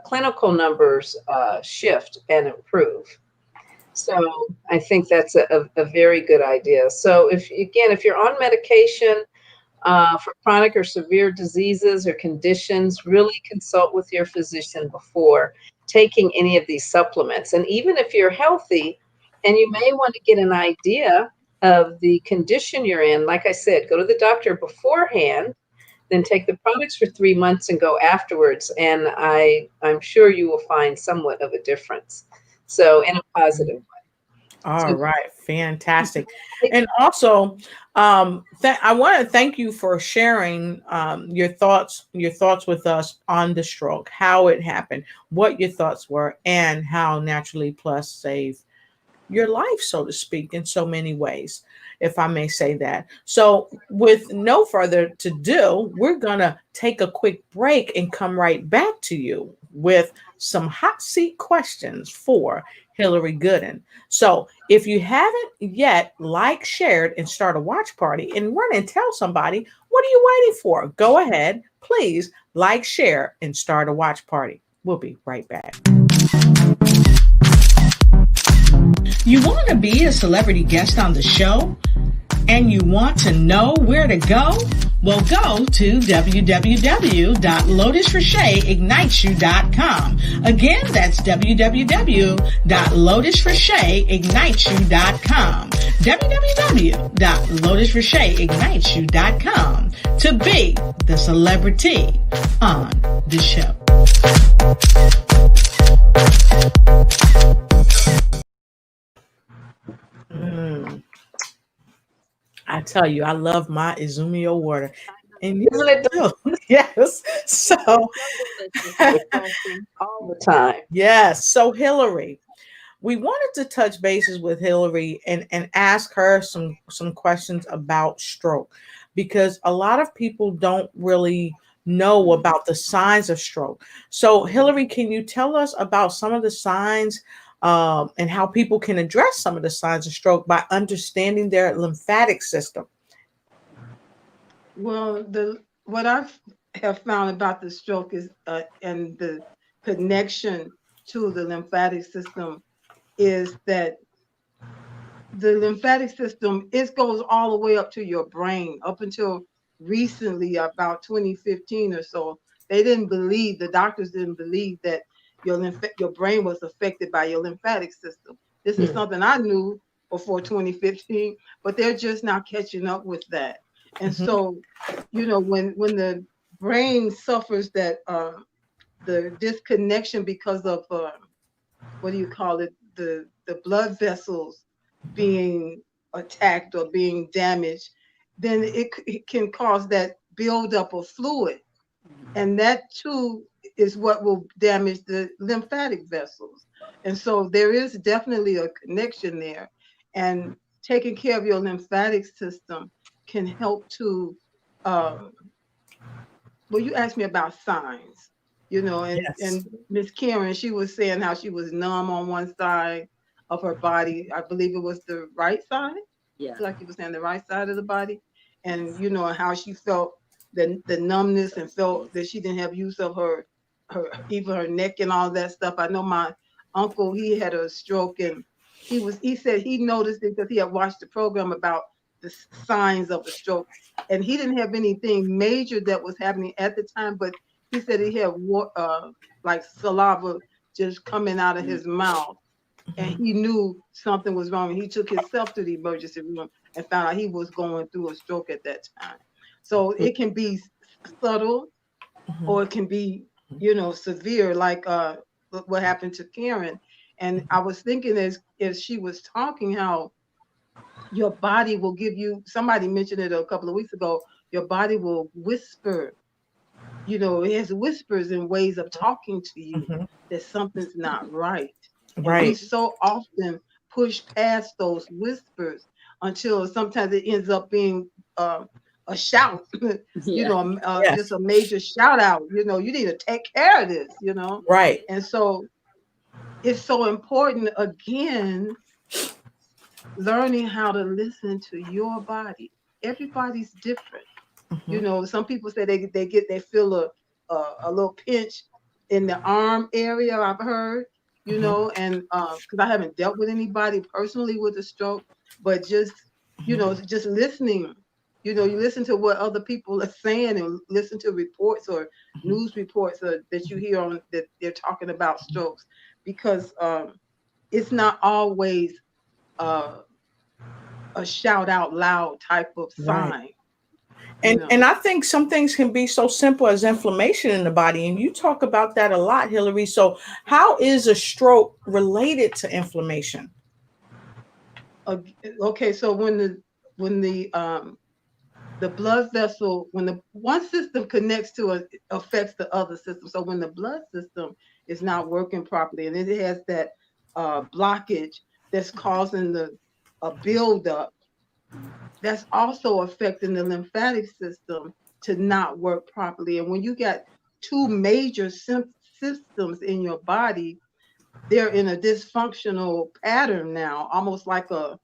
clinical numbers shift and improve. So I think that's a very good idea. So if you're on medication for chronic or severe diseases or conditions, really consult with your physician before taking any of these supplements. And even if you're healthy and you may want to get an idea of the condition you're in, like I said, go to the doctor beforehand, then take the products for 3 months and go afterwards. And I'm sure you will find somewhat of a difference. So in a positive way. All right, fantastic. And also, I want to thank you for sharing your thoughts with us on the stroke, how it happened, what your thoughts were, and how Naturally Plus saved your life, so to speak, in so many ways, if I may say that. So with no further to do, we're going to take a quick break and come right back to you with some hot seat questions for Hillary Gooden. So if you haven't yet shared, and start a watch party and run and tell somebody, what are you waiting for? Go ahead, please share, and start a watch party. We'll be right back. You want to be a celebrity guest on the show? And you want to know where to go? Well, go to www.lotusrocheteignitesyou.com. Again, that's www.lotusrocheteignitesyou.com. www.lotusrocheteignitesyou.com to be the celebrity on the show. I tell you, I love my Izumio water. And you do. Yes. So all the time. Yes. So Hillary, we wanted to touch bases with Hillary and ask her some questions about stroke, because a lot of people don't really know about the signs of stroke. So Hillary, can you tell us about some of the signs and how people can address some of the signs of stroke by understanding their lymphatic system? Well, what I've have found about the stroke is and the connection to the lymphatic system is that the lymphatic system, it goes all the way up to your brain. Up until recently, about 2015 or so, they didn't believe, the doctors didn't believe that your brain was affected by your lymphatic system. This is something I knew before 2015, but they're just now catching up with that. And so, you know, when the brain suffers that the disconnection because of what do you call it, the blood vessels being attacked or being damaged, then it can cause that buildup of fluid. And that too is what will damage the lymphatic vessels. And so there is definitely a connection there. And taking care of your lymphatic system can help to, well, you asked me about signs, you know, and Yes. Miss Karen, she was saying how she was numb on one side of her body. I believe it was the right side. Yeah. Like you were saying, the right side of the body, and you know how she felt the numbness and felt that she didn't have use of her even her neck and all that stuff. I know my uncle, he had a stroke, and he said he noticed it because he had watched the program about the signs of a stroke, and he didn't have anything major that was happening at the time, but he said he had like saliva just coming out of his mouth, and he knew something was wrong. And he took himself to the emergency room and found out he was going through a stroke at that time. So it can be subtle, or it can be, you know, severe, like what happened to Karen. And I was thinking as she was talking, how your body will give you, somebody mentioned it a couple of weeks ago, your body will whisper, you know, it has whispers and ways of talking to you that something's not right. And we Right. so often push past those whispers until sometimes it ends up being a shout, you Yeah. know, Yes. just a major shout out. You know, you need to take care of this, you know. Right. And so it's so important, again, learning how to listen to your body. Everybody's different. You know, some people say they feel a little pinch in the arm area. I've heard, you know, and because I haven't dealt with anybody personally with a stroke, but just, you know, just listening. You know, you listen to what other people are saying and listen to reports or news reports that you hear on that they're talking about strokes, because it's not always a shout out loud type of Right. sign. And I think some things can be so simple as inflammation in the body, and you talk about that a lot, Hillary. So how is a stroke related to inflammation? Okay, so when the blood vessel, when the one system connects to it, affects the other system. So when the blood system is not working properly and it has that blockage that's causing a buildup, that's also affecting the lymphatic system to not work properly. And when you got two major systems in your body, they're in a dysfunctional pattern now, almost like a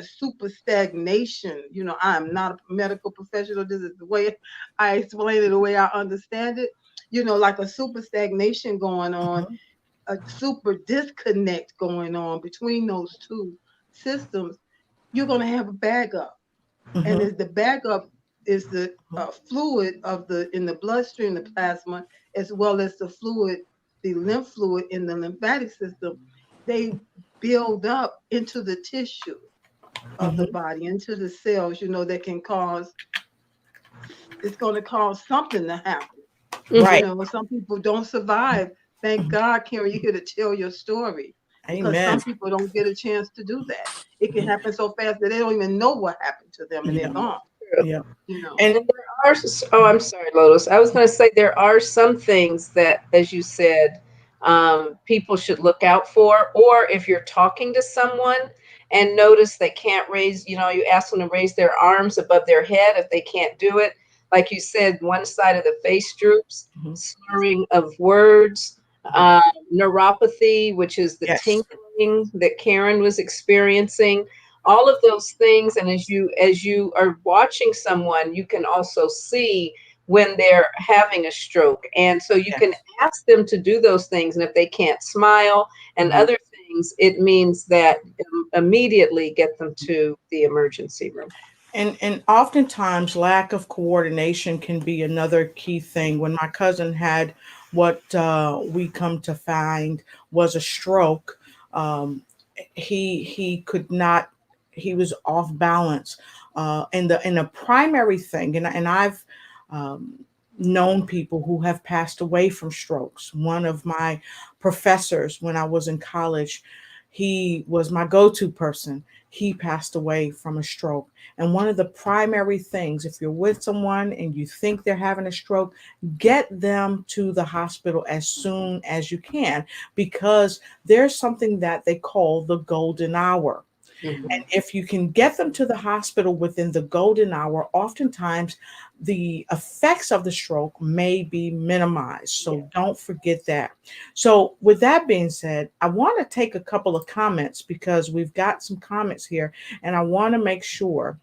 super stagnation. You know, I'm not a medical professional. This is the way I explain it, the way I understand it. You know, like a super stagnation going on, a super disconnect going on between those two systems. You're going to have a bag up, and as the bag up is the fluid in the bloodstream, the plasma, as well as the fluid, the lymph fluid in the lymphatic system. They build up into the tissue of the body, into the cells, you know, that can cause, it's going to cause something to happen. Right. You know, some people don't survive. Thank God, Karen, you're here to tell your story, because Amen. some people don't get a chance to do that. It can happen so fast that they don't even know what happened to them, and they're gone. Yeah. You know. And And there are, oh, I'm sorry, Lotus. I was going to say there are some things that, as you said, people should look out for. Or if you're talking to someone and notice they can't raise, you know, you ask them to raise their arms above their head. If they can't do it, like you said, one side of the face droops, slurring of words, neuropathy, which is the yes. tingling that Karen was experiencing. All of those things, and as you are watching someone, you can also see when they're having a stroke. And so you can Yes. ask them to do those things. And if they can't smile and Mhm. other things, it means that immediately get them to the emergency room. And oftentimes lack of coordination can be another key thing. When my cousin had what we come to find was a stroke, um, he could not. He was off balance, and the primary thing, and I've um, known people who have passed away from strokes. One of my professors when I was in college, he was my go-to person. He passed away from a stroke. And one of the primary things, if you're with someone and you think they're having a stroke, get them to the hospital as soon as you can, because there's something that they call the golden hour. And Mhm. if you can get them to the hospital within the golden hour, oftentimes the effects of the stroke may be minimized. Yeah. So don't forget that. So, with that being said, I want to take a couple of comments because we've got some comments here and I want to make sure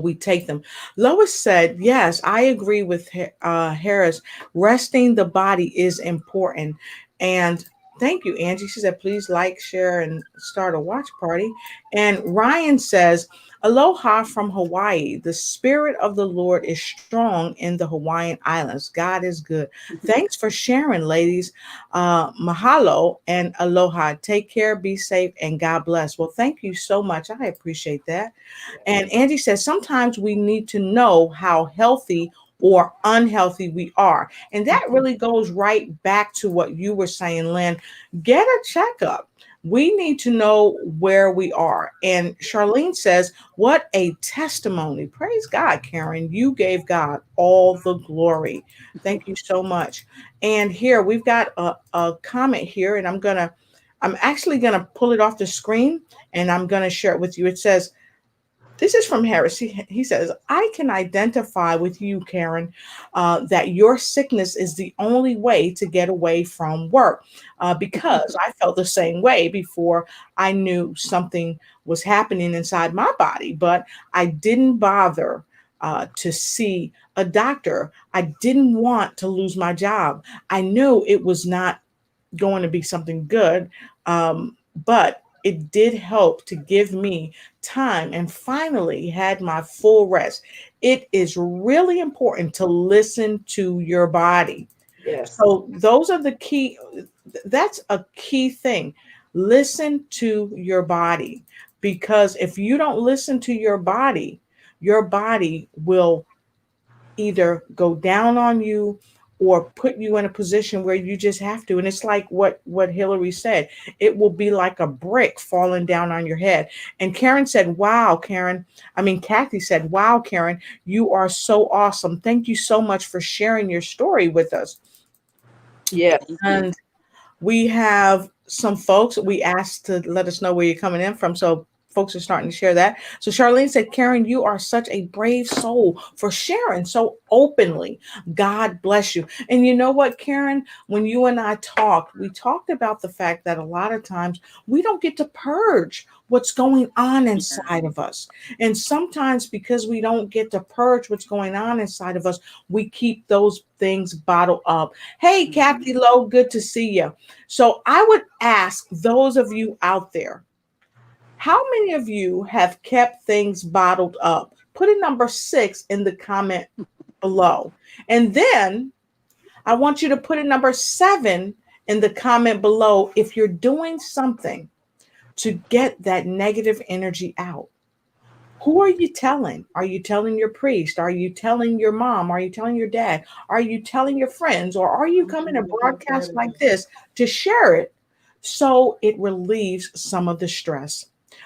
we take them. Lois said, yes, I agree with Harris. Resting the body is important. And thank you, Angie. She said, please like, share, and start a watch party. And Ryan says, aloha from Hawaii. The spirit of the Lord is strong in the Hawaiian Islands. God is good. Thanks for sharing, ladies. Mahalo and aloha. Take care, be safe, and God bless. Well, thank you so much. I appreciate that. And Angie says sometimes we need to know how healthy or unhealthy we are. And that really goes right back to what you were saying, Lynn. Get a checkup. We need to know where we are. And Charlene says, what a testimony. Praise God, Karen. You gave God all the glory. Thank you so much. And here we've got a comment here, and I'm actually gonna pull it off the screen and I'm gonna share it with you. It says, this is from Harris. He says, I can identify with you, Karen, that your sickness is the only way to get away from work because I felt the same way before I knew something was happening inside my body, but I didn't bother to see a doctor. I didn't want to lose my job. I knew it was not going to be something good. But it did help to give me time and finally had my full rest. It is really important to listen to your body. Yes. So those are the key. That's a key thing. Listen to your body, because if you don't listen to your body will either go down on you or put you in a position where you just have to. And it's like what Hillary said, it will be like a brick falling down on your head. And Karen said, wow, Karen. I mean, Kathy said, wow, Karen, you are so awesome. Thank you so much for sharing your story with us. Yes. Thank you. And we have some folks we asked to let us know where you're coming in from. So folks are starting to share that. So Charlene said, Karen, you are such a brave soul for sharing so openly. God bless you. And you know what, Karen, when you and I talked, we talked about the fact that a lot of times we don't get to purge what's going on Yeah. inside of us. And sometimes because we don't get to purge what's going on inside of us, we keep those things bottled up. Hey, Kathy Lowe, good to see you. So I would ask those of you out there, how many of you have kept things bottled up? Put a number 6 in the comment below. And then I want you to put a number 7 in the comment below if you're doing something to get that negative energy out. Who are you telling? Are you telling your priest? Are you telling your mom? Are you telling your dad? Are you telling your friends? Or are you coming to broadcast like this to share it so it relieves some of the stress?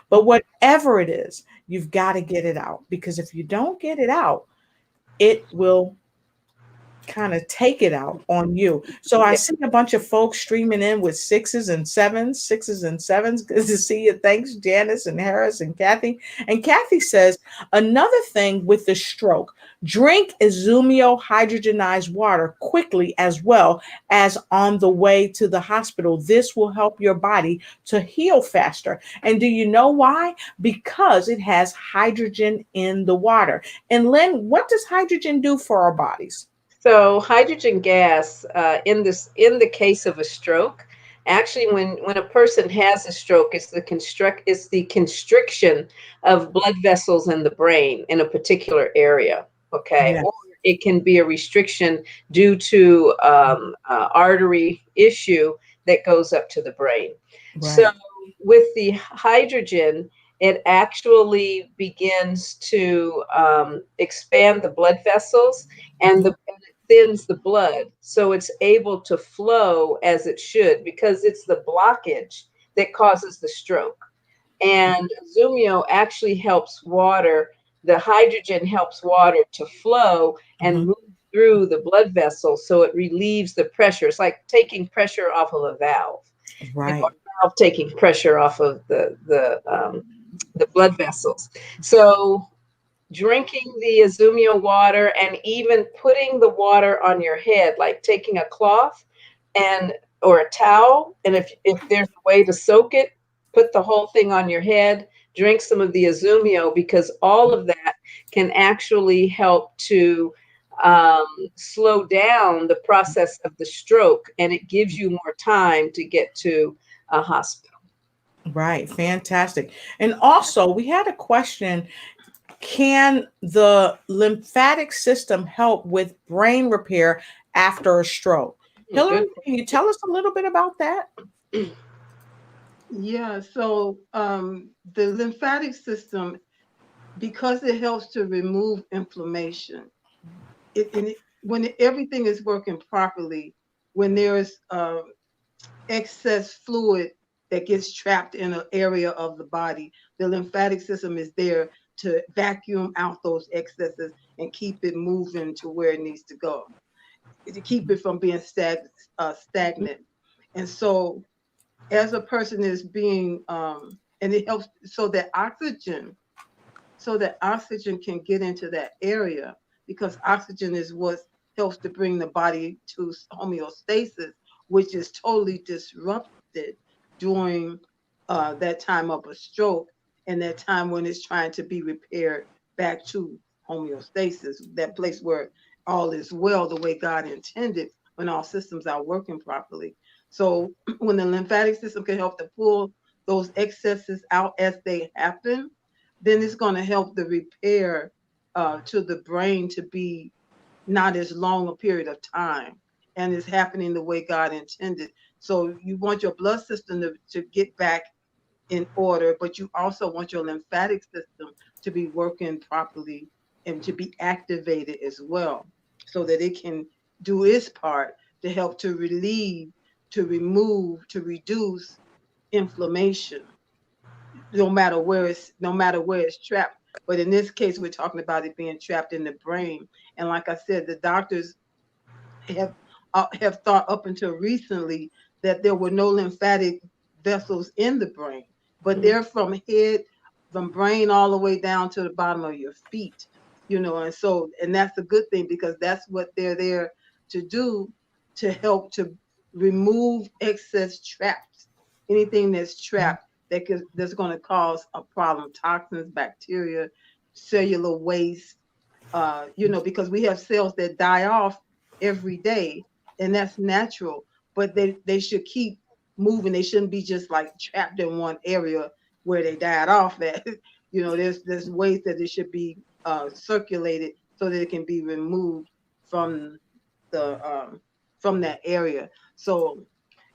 But whatever it is, you've got to get it out, because if you don't get it out, it will kind of take it out on you. So I Yeah. see a bunch of folks streaming in with sixes and sevens. Good to see you. Thanks, Janice and Harris and Kathy. And Kathy says, another thing with the stroke, drink Izumio hydrogenized water quickly as well as on the way to the hospital. This will help your body to heal faster. And do you know why? Because it has hydrogen in the water. And Lynn, what does hydrogen do for our bodies? So hydrogen gas, in the case of a stroke, actually, when a person has a stroke, it's the constriction of blood vessels in the brain in a particular area. Okay, Yeah. or it can be a restriction due to artery issue that goes up to the brain. So Right. with the hydrogen, it actually begins to expand the blood vessels, and thins the blood, so it's able to flow as it should, because it's the blockage that causes the stroke. And Zumio actually helps water, the hydrogen helps water to flow and Mhm. move through the blood vessels, so it relieves the pressure. It's like taking pressure off of a valve, or Right. a valve taking pressure off of the blood vessels. So drinking the Izumio water, and even putting the water on your head, like taking a cloth and or a towel, and if there's a way to soak it, put the whole thing on your head, drink some of the Izumio, because all of that can actually help to slow down the process of the stroke, and it gives you more time to get to a hospital. Right. Fantastic. And also, we had a question. Can the lymphatic system help with brain repair after a stroke? Hillary, Good. can you tell us a little bit about that? Yeah, so the lymphatic system, because it helps to remove inflammation, everything is working properly, when there's excess fluid that gets trapped in an area of the body, the lymphatic system is there to vacuum out those excesses and keep it moving to where it needs to go, to keep it from being stagnant. And so as a person is being, and it helps so that oxygen can get into that area, because oxygen is what helps to bring the body to homeostasis, which is totally disrupted during that time of a stroke, and that time when it's trying to be repaired back to homeostasis, that place where all is well the way God intended, when all systems are working properly. So when the lymphatic system can help to pull those excesses out as they happen, then it's going to help the repair to the brain to be not as long a period of time, and it's happening the way God intended. So you want your blood system to get back in order, but you also want your lymphatic system to be working properly and to be activated as well, so that it can do its part to help to relieve, to remove, to reduce inflammation, no matter where it's trapped. But in this case, we're talking about it being trapped in the brain. And like I said, the doctors have have thought up until recently that there were no lymphatic vessels in the brain, but they're from brain all the way down to the bottom of your feet, and so, and that's a good thing, because that's what they're there to do, to help to remove excess traps, anything that's trapped that's going to cause a problem, toxins, bacteria, cellular waste, because we have cells that die off every day, and that's natural, but they should keep moving. They shouldn't be just like trapped in one area where they died off at. There's ways that it should be circulated so that it can be removed from from that area. So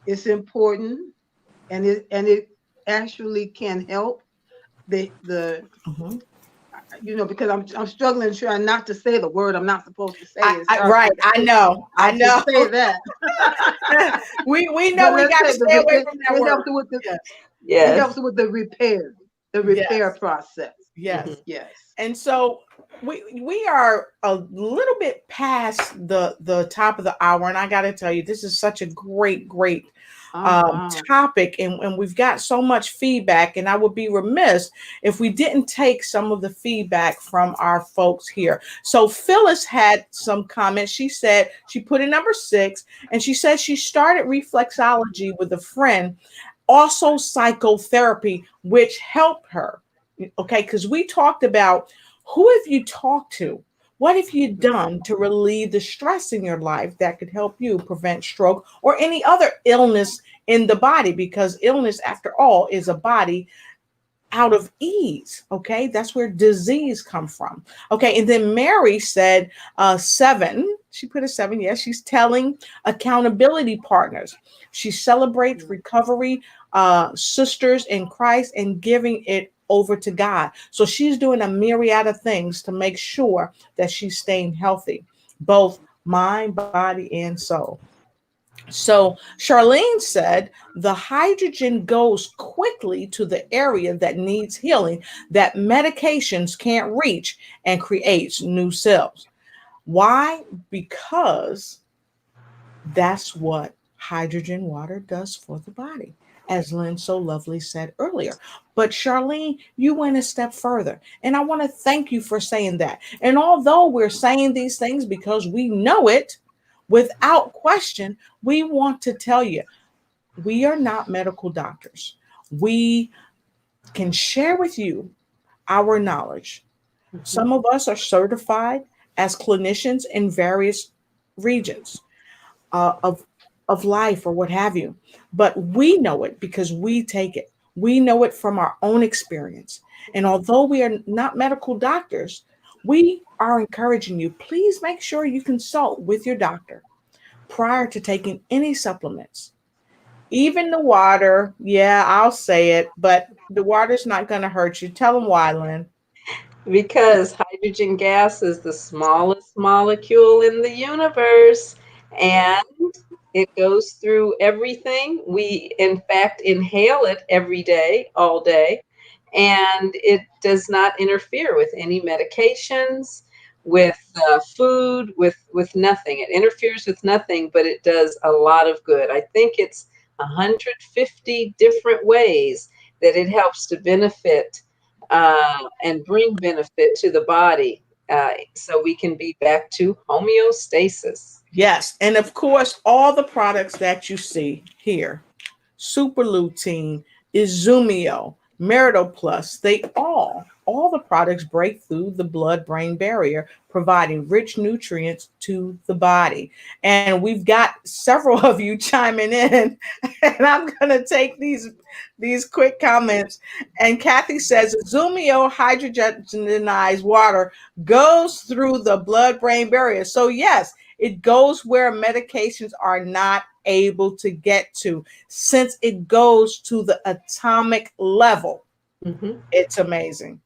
it's important, and it actually can help the Mhm. because I'm struggling trying not to say the word I'm not supposed to say. It's Right. I know. I I'll just know. say that. we know But we let's got to say stay away from that it word. helps with Yes. the repair Yes. process. Yes. Mhm. Yes. And so we are a little bit past the top of the hour, and I got to tell you, this is such a great Oh, wow. topic, and we've got so much feedback, and I would be remiss if we didn't take some of the feedback from our folks here. So Phyllis had some comments. She said she put in number 6, and she said she started reflexology with a friend, also psychotherapy, which helped her. Okay, because we talked about who have you talked to? What have you done to relieve the stress in your life that could help you prevent stroke or any other illness in the body? Because illness, after all, is a body out of ease. Okay, that's where disease come from. Okay, and then Mary said 7. She put a 7. Yes, she's telling accountability partners. She celebrates recovery sisters in Christ and giving it over to God. So she's doing a myriad of things to make sure that she's staying healthy, both mind, body, and soul. So Charlene said the hydrogen goes quickly to the area that needs healing that medications can't reach and creates new cells. Why? Because that's what hydrogen water does for the body, as Lynn so lovely said earlier. But Charlene, you went a step further. And I want to thank you for saying that. And although we're saying these things because we know it, without question, we want to tell you we are not medical doctors. We can share with you our knowledge. Mhm. Some of us are certified as clinicians in various regions uh, of of life or what have you. But we know it because we take it. We know it from our own experience. And although we are not medical doctors, we are encouraging you. Please make sure you consult with your doctor prior to taking any supplements. Even the water, yeah, I'll say it, but the water's not going to hurt you. Tell them why, Lynn. Because hydrogen gas is the smallest molecule in the universe and it goes through everything. We, in fact, inhale it every day, all day, and it does not interfere with any medications, with food, with nothing. It interferes with nothing, but it does a lot of good. I think it's 150 different ways that it helps to benefit and bring benefit to the body so we can be back to homeostasis. Yes. And of course, all the products that you see here, Super Lutein, Izumio, Marital Plus, they all the products break through the blood-brain barrier, providing rich nutrients to the body. And we've got several of you chiming in, and I'm gonna take these quick comments. And Kathy says Izumio hydrogenized water goes through the blood-brain barrier. So yes, it goes where medications are not able to get to, since it goes to the atomic level. Mm-hmm. It's amazing.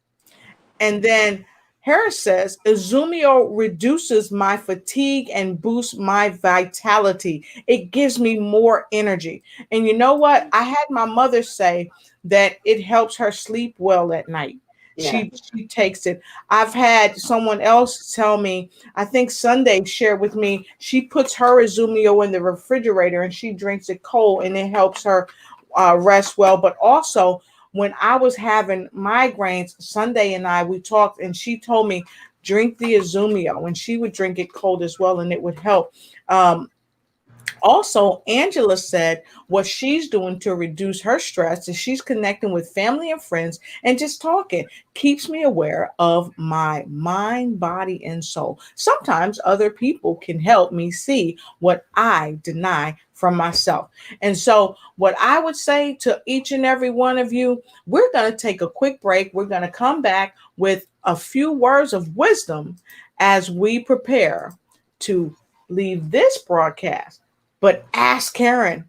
And then Harris says, Izumio reduces my fatigue and boosts my vitality. It gives me more energy. And you know what? I had my mother say that it helps her sleep well at night. Yeah. She takes it. I've had someone else tell me, I think Sunday shared with me, she puts her Izumio in the refrigerator and she drinks it cold and it helps her rest well. But also, when I was having migraines, Sunday and we talked, and she told me drink the Izumio, and she would drink it cold as well, and it would help. Um, Also, Angela said what she's doing to reduce her stress is she's connecting with family and friends and just talking keeps me aware of my mind, body, and soul. Sometimes other people can help me see what I deny from myself. And so, what I would say to each and every one of you, we're going to take a quick break. We're going to come back with a few words of wisdom as we prepare to leave this broadcast, but ask Karen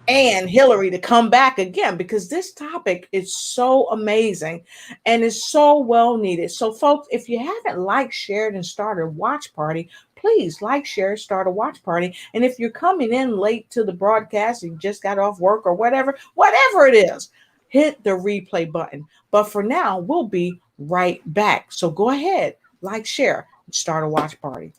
and Hillary to come back again because this topic is so amazing and is so well needed. So, folks, if you haven't liked, shared, and started a watch party, please like, share, start a watch party. And if you're coming in late to the broadcast, you just got off work or whatever it is, hit the replay button. But for now, we'll be right back. So go ahead, like, share, and start a watch party.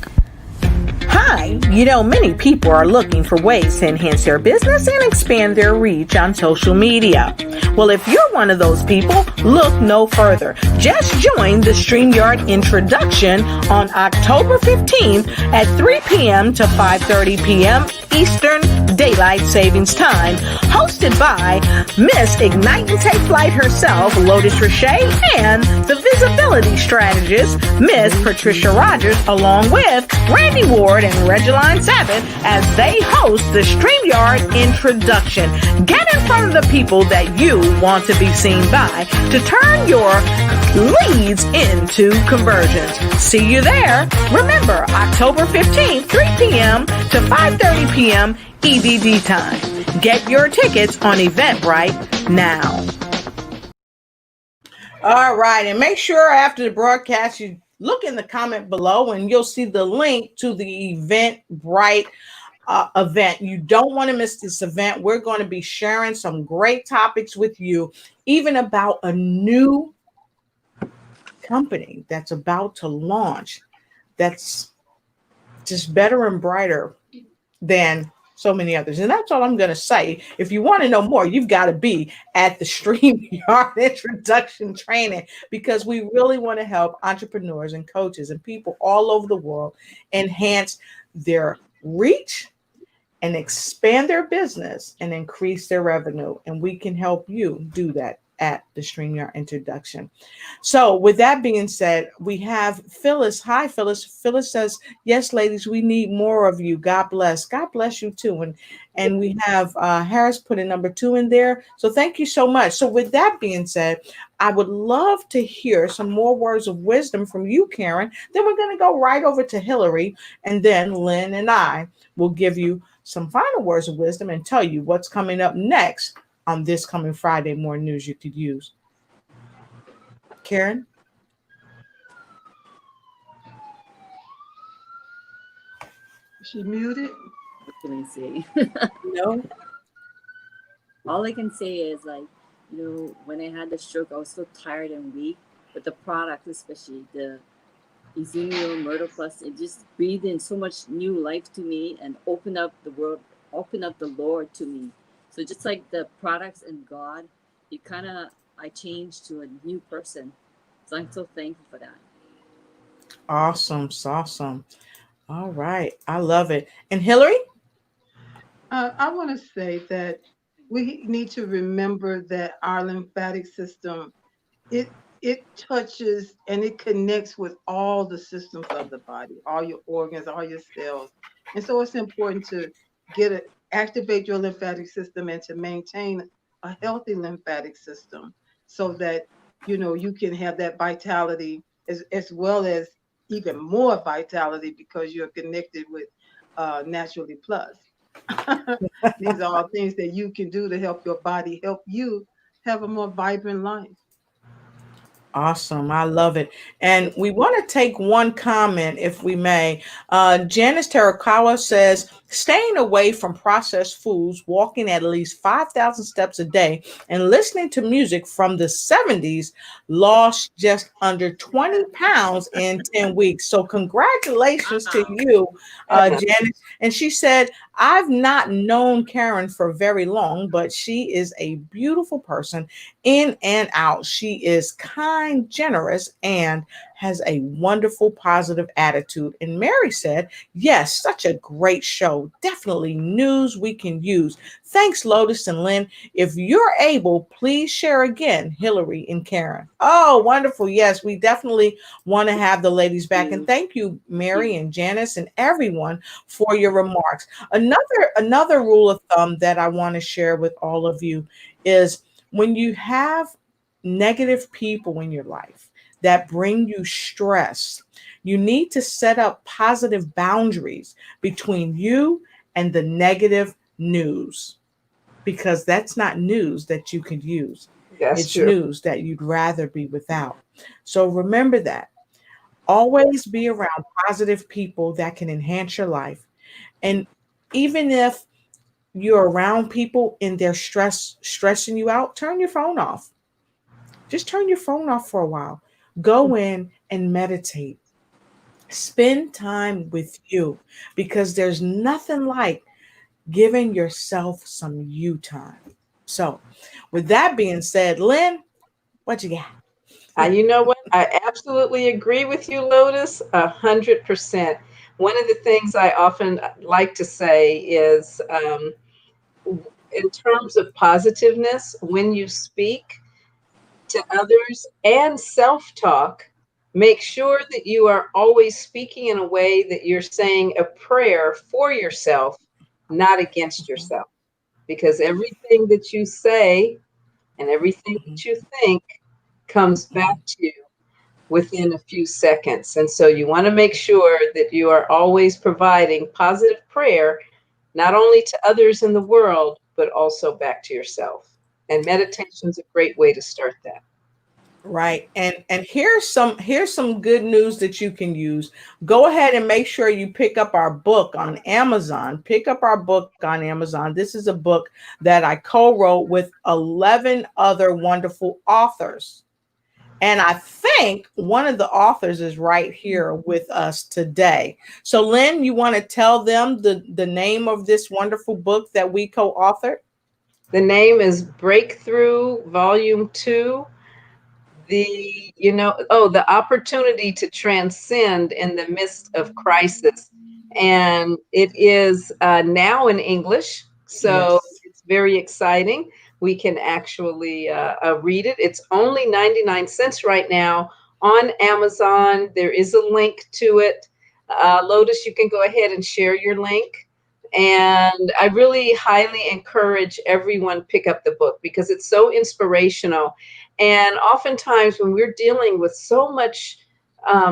Hi, many people are looking for ways to enhance their business and expand their reach on social media. Well, if you're one of those people, look no further. Just join the StreamYard introduction on October 15th at 3 p.m. to 5:30 p.m. Eastern Daylight Savings Time, hosted by Miss Ignite and Take Flight herself, Lotus Richey, and the visibility strategist, Miss Patricia Rogers, along with Randy Ward and Regeline Sabbath, as they host the StreamYard introduction. Get in front of the people that you want to be seen by to turn your leads into conversions. See you there. Remember, October 15th, 3 p.m. to 5:30 p.m. EDD time. Get your tickets on Eventbrite now. All right, and make sure after the broadcast you look in the comment below and you'll see the link to the Eventbrite event. You don't want to miss this event. We're going to be sharing some great topics with you, even about a new company that's about to launch that's just better and brighter than so many others. And that's all I'm going to say. If you want to know more, you've got to be at the StreamYard introduction training, because we really want to help entrepreneurs and coaches and people all over the world enhance their reach and expand their business and increase their revenue. And we can help you do that at the StreamYard introduction. So with that being said, we have Phyllis. Hi, Phyllis. Phyllis says, yes, ladies, we need more of you. God bless. God bless you too. And we have Harris put a number 2 in there. So thank you so much. So with that being said, I would love to hear some more words of wisdom from you, Karen. Then we're going to go right over to Hillary, and then Lynn and I will give you some final words of wisdom and tell you what's coming up next on this coming Friday. More news you could use. Karen? She muted? What can I say? No. All I can say is, when I had the stroke, I was so tired and weak. But the product, especially the Izumio Myrtle Plus, it just breathed in so much new life to me and opened up the world, opened up the Lord to me. So just like the products and God, I changed to a new person. So I'm so thankful for that. Awesome. Awesome. All right. I love it. And Hillary? I want to say that we need to remember that our lymphatic system, it touches and it connects with all the systems of the body, all your organs, all your cells. And so it's important to activate your lymphatic system and to maintain a healthy lymphatic system, so that you can have that vitality as well as even more vitality, because you're connected with Naturally Plus. These are all things that you can do to help your body, help you have a more vibrant life. Awesome. I love it. And we want to take one comment, if we may. Janice Terakawa says, staying away from processed foods, walking at least 5,000 steps a day, and listening to music from the 70s lost just under 20 pounds in 10 weeks. So congratulations to you, Janice. And she said, I've not known Karen for very long, but she is a beautiful person in and out. She is kind, generous, and has a wonderful, positive attitude. And Mary said, yes, such a great show. Definitely news we can use. Thanks, Lotus and Lynn. If you're able, please share again, Hillary and Karen. Oh, wonderful. Yes, we definitely want to have the ladies back. And thank you, Mary and Janice and everyone, for your remarks. Another rule of thumb that I want to share with all of you is, when you have negative people in your life that bring you stress, you need to set up positive boundaries between you and the negative news, because that's not news that you could use. It's true. news that you'd rather be without. So remember that. Always be around positive people that can enhance your life. And even if you're around people and they're stressing you out, turn your phone off. Just turn your phone off for a while. Go in and meditate. Spend time with you, because there's nothing like giving yourself some you time. So, with that being said, Lynn, what you got? You know what? I absolutely agree with you, Lotus, 100%. One of the things I often like to say is, in terms of positiveness, when you speak to others and self-talk, make sure that you are always speaking in a way that you're saying a prayer for yourself, not against yourself. Because everything that you say and everything that you think comes back to you within a few seconds. And so you want to make sure that you are always providing positive prayer, not only to others in the world, but also back to yourself. And meditation is a great way to start that. Right. And here's some good news that you can use. Go ahead and make sure you pick up our book on Amazon. Pick up our book on Amazon. This is a book that I co-wrote with 11 other wonderful authors. And I think one of the authors is right here with us today. So Lynn, you want to tell them the name of this wonderful book that we co-authored? The name is Breakthrough Volume 2. The opportunity to transcend in the midst of crisis. And it is now in English. So Yes. it's very exciting. We can actually read it. It's only 99 cents right now on Amazon. There is a link to it. Lotus, you can go ahead and share your link. And I really highly encourage everyone pick up the book because it's so inspirational. And oftentimes when we're dealing with so much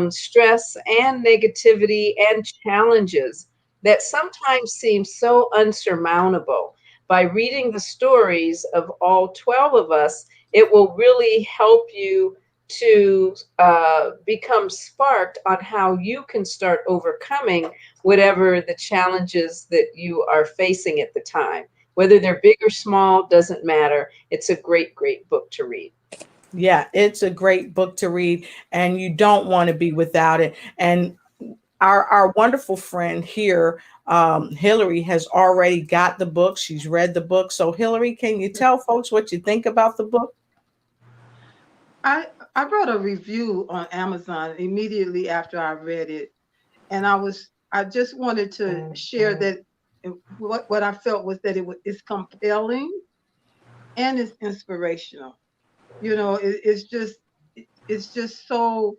stress and negativity and challenges that sometimes seem so unsurmountable, by reading the stories of all 12 of us, it will really help you to become sparked on how you can start overcoming whatever the challenges that you are facing at the time. Whether they're big or small, doesn't matter. It's a great, great book to read. Yeah, it's a great book to read, and you don't want to be without it. And our wonderful friend here, Hillary, has already got the book. She's read the book. So Hillary, can you tell folks what you think about the book? I wrote a review on Amazon immediately after I read it, and I just wanted to share that what I felt was that it's compelling and it's inspirational. You know, it's just so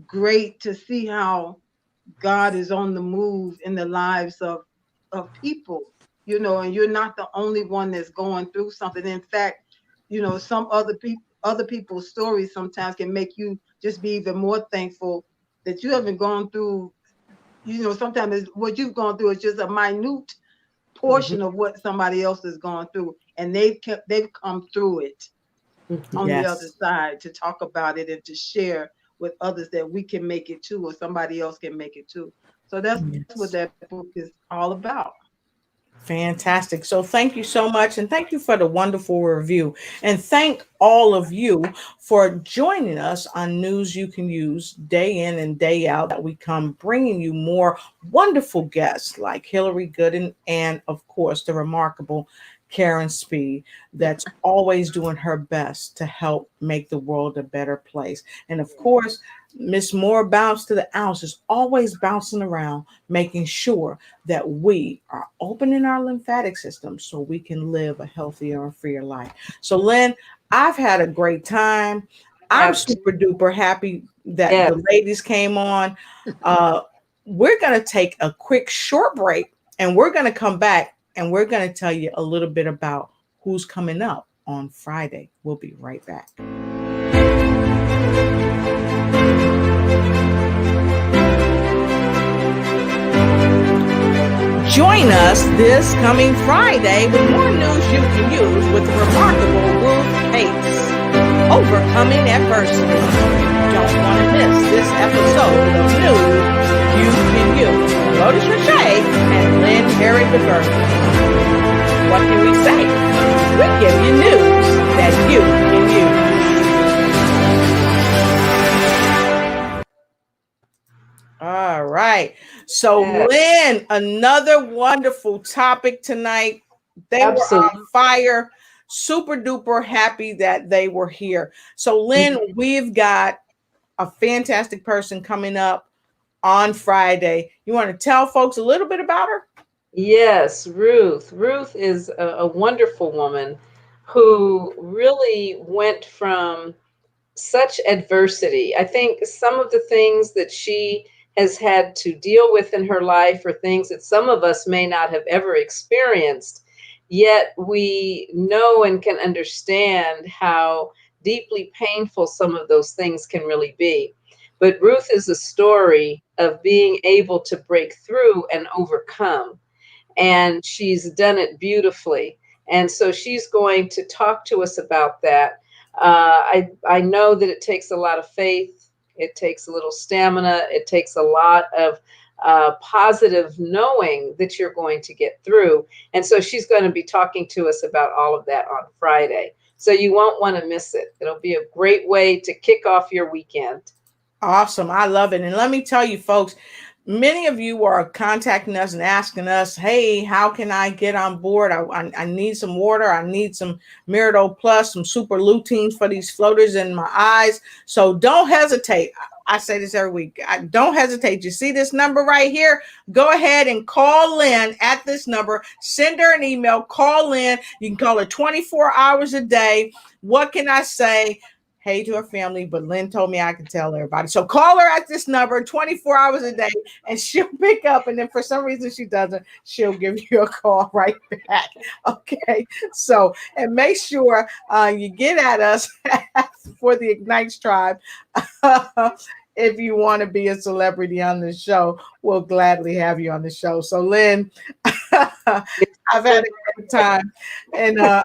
great to see how God is on the move in the lives of people, you know, and you're not the only one that's going through something. In fact, you know, some other people's stories sometimes can make you just be even more thankful that you haven't gone through. You know, sometimes what you've gone through is just a minute portion of what somebody else has gone through, and they've come through it on the other Yes. side to talk about it and to share with others that we can make it too, or somebody else can make it too. So that's what Yes. that book is all about. Fantastic. So thank you so much. And thank you for the wonderful review. And thank all of you for joining us on News You Can Use day in and day out. That we come bringing you more wonderful guests like Hillary Gooden and, of course, the remarkable Karen Speed, that's always doing her best to help make the world a better place. And of course, Miss Moore Bounce to the Ounce is always bouncing around, making sure that we are opening our lymphatic system so we can live a healthier and freer life. So, Lynn, I've had a great time. I'm super duper happy that the ladies came on. We're going to take a quick short break and we're going to come back and we're going to tell you a little bit about who's coming up on Friday. We'll be right back. Join us this coming Friday with more news you can use with the remarkable Ruth Cates, Overcoming Adversity. Don't want to miss this episode of News You Can Use. Lotus Richey and Lynne Herod-DeVerges. What can we say? We give you news that you can use. So, Yes. Lynn, another wonderful topic tonight. They were on fire. Super duper happy that they were here. So, Lynn, we've got a fantastic person coming up on Friday. You want to tell folks a little bit about her? Yes, Ruth. Ruth is a wonderful woman who really went from such adversity. I think some of the things that she has had to deal with in her life are things that some of us may not have ever experienced, yet we know and can understand how deeply painful some of those things can really be. But Ruth is a story of being able to break through and overcome, and she's done it beautifully. And so she's going to talk to us about that. I know that it takes a lot of faith. It takes a little stamina. It takes a lot of positive knowing that you're going to get through. And so she's going to be talking to us about all of that on Friday. So you won't want to miss it. It'll be a great way to kick off your weekend. Awesome. I love it. And let me tell you, folks, many of you are contacting us and asking us, hey, how can I get on board? I need some water. I need some Meridol Plus, some super luteins for these floaters in my eyes. So don't hesitate. I say this every week. Don't hesitate. You see this number right here? Go ahead and call Lynn at this number. Send her an email. Call Lynn. You can call her 24 hours a day. What can I say? Hey to her family, but Lynn told me I can tell everybody. So call her at this number 24 hours a day and she'll pick up. And then for some reason she doesn't, she'll give you a call right back. Okay. So, and make sure you get at us for the Ignites Tribe. If you want to be a celebrity on the show, we'll gladly have you on the show. So Lynn, I've had a great time. And,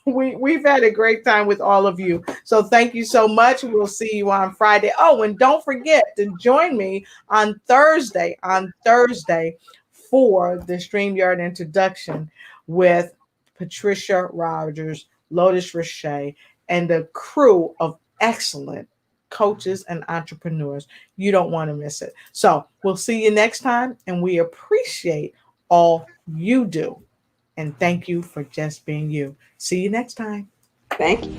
we've had a great time with all of you. So thank you so much. We'll see you on Friday. Oh, and don't forget to join me on Thursday for the StreamYard introduction with Patricia Rogers, Lotus Roche, and the crew of excellent coaches and entrepreneurs. You don't want to miss it. So we'll see you next time, and we appreciate all you do. And thank you for just being you. See you next time. Thank you.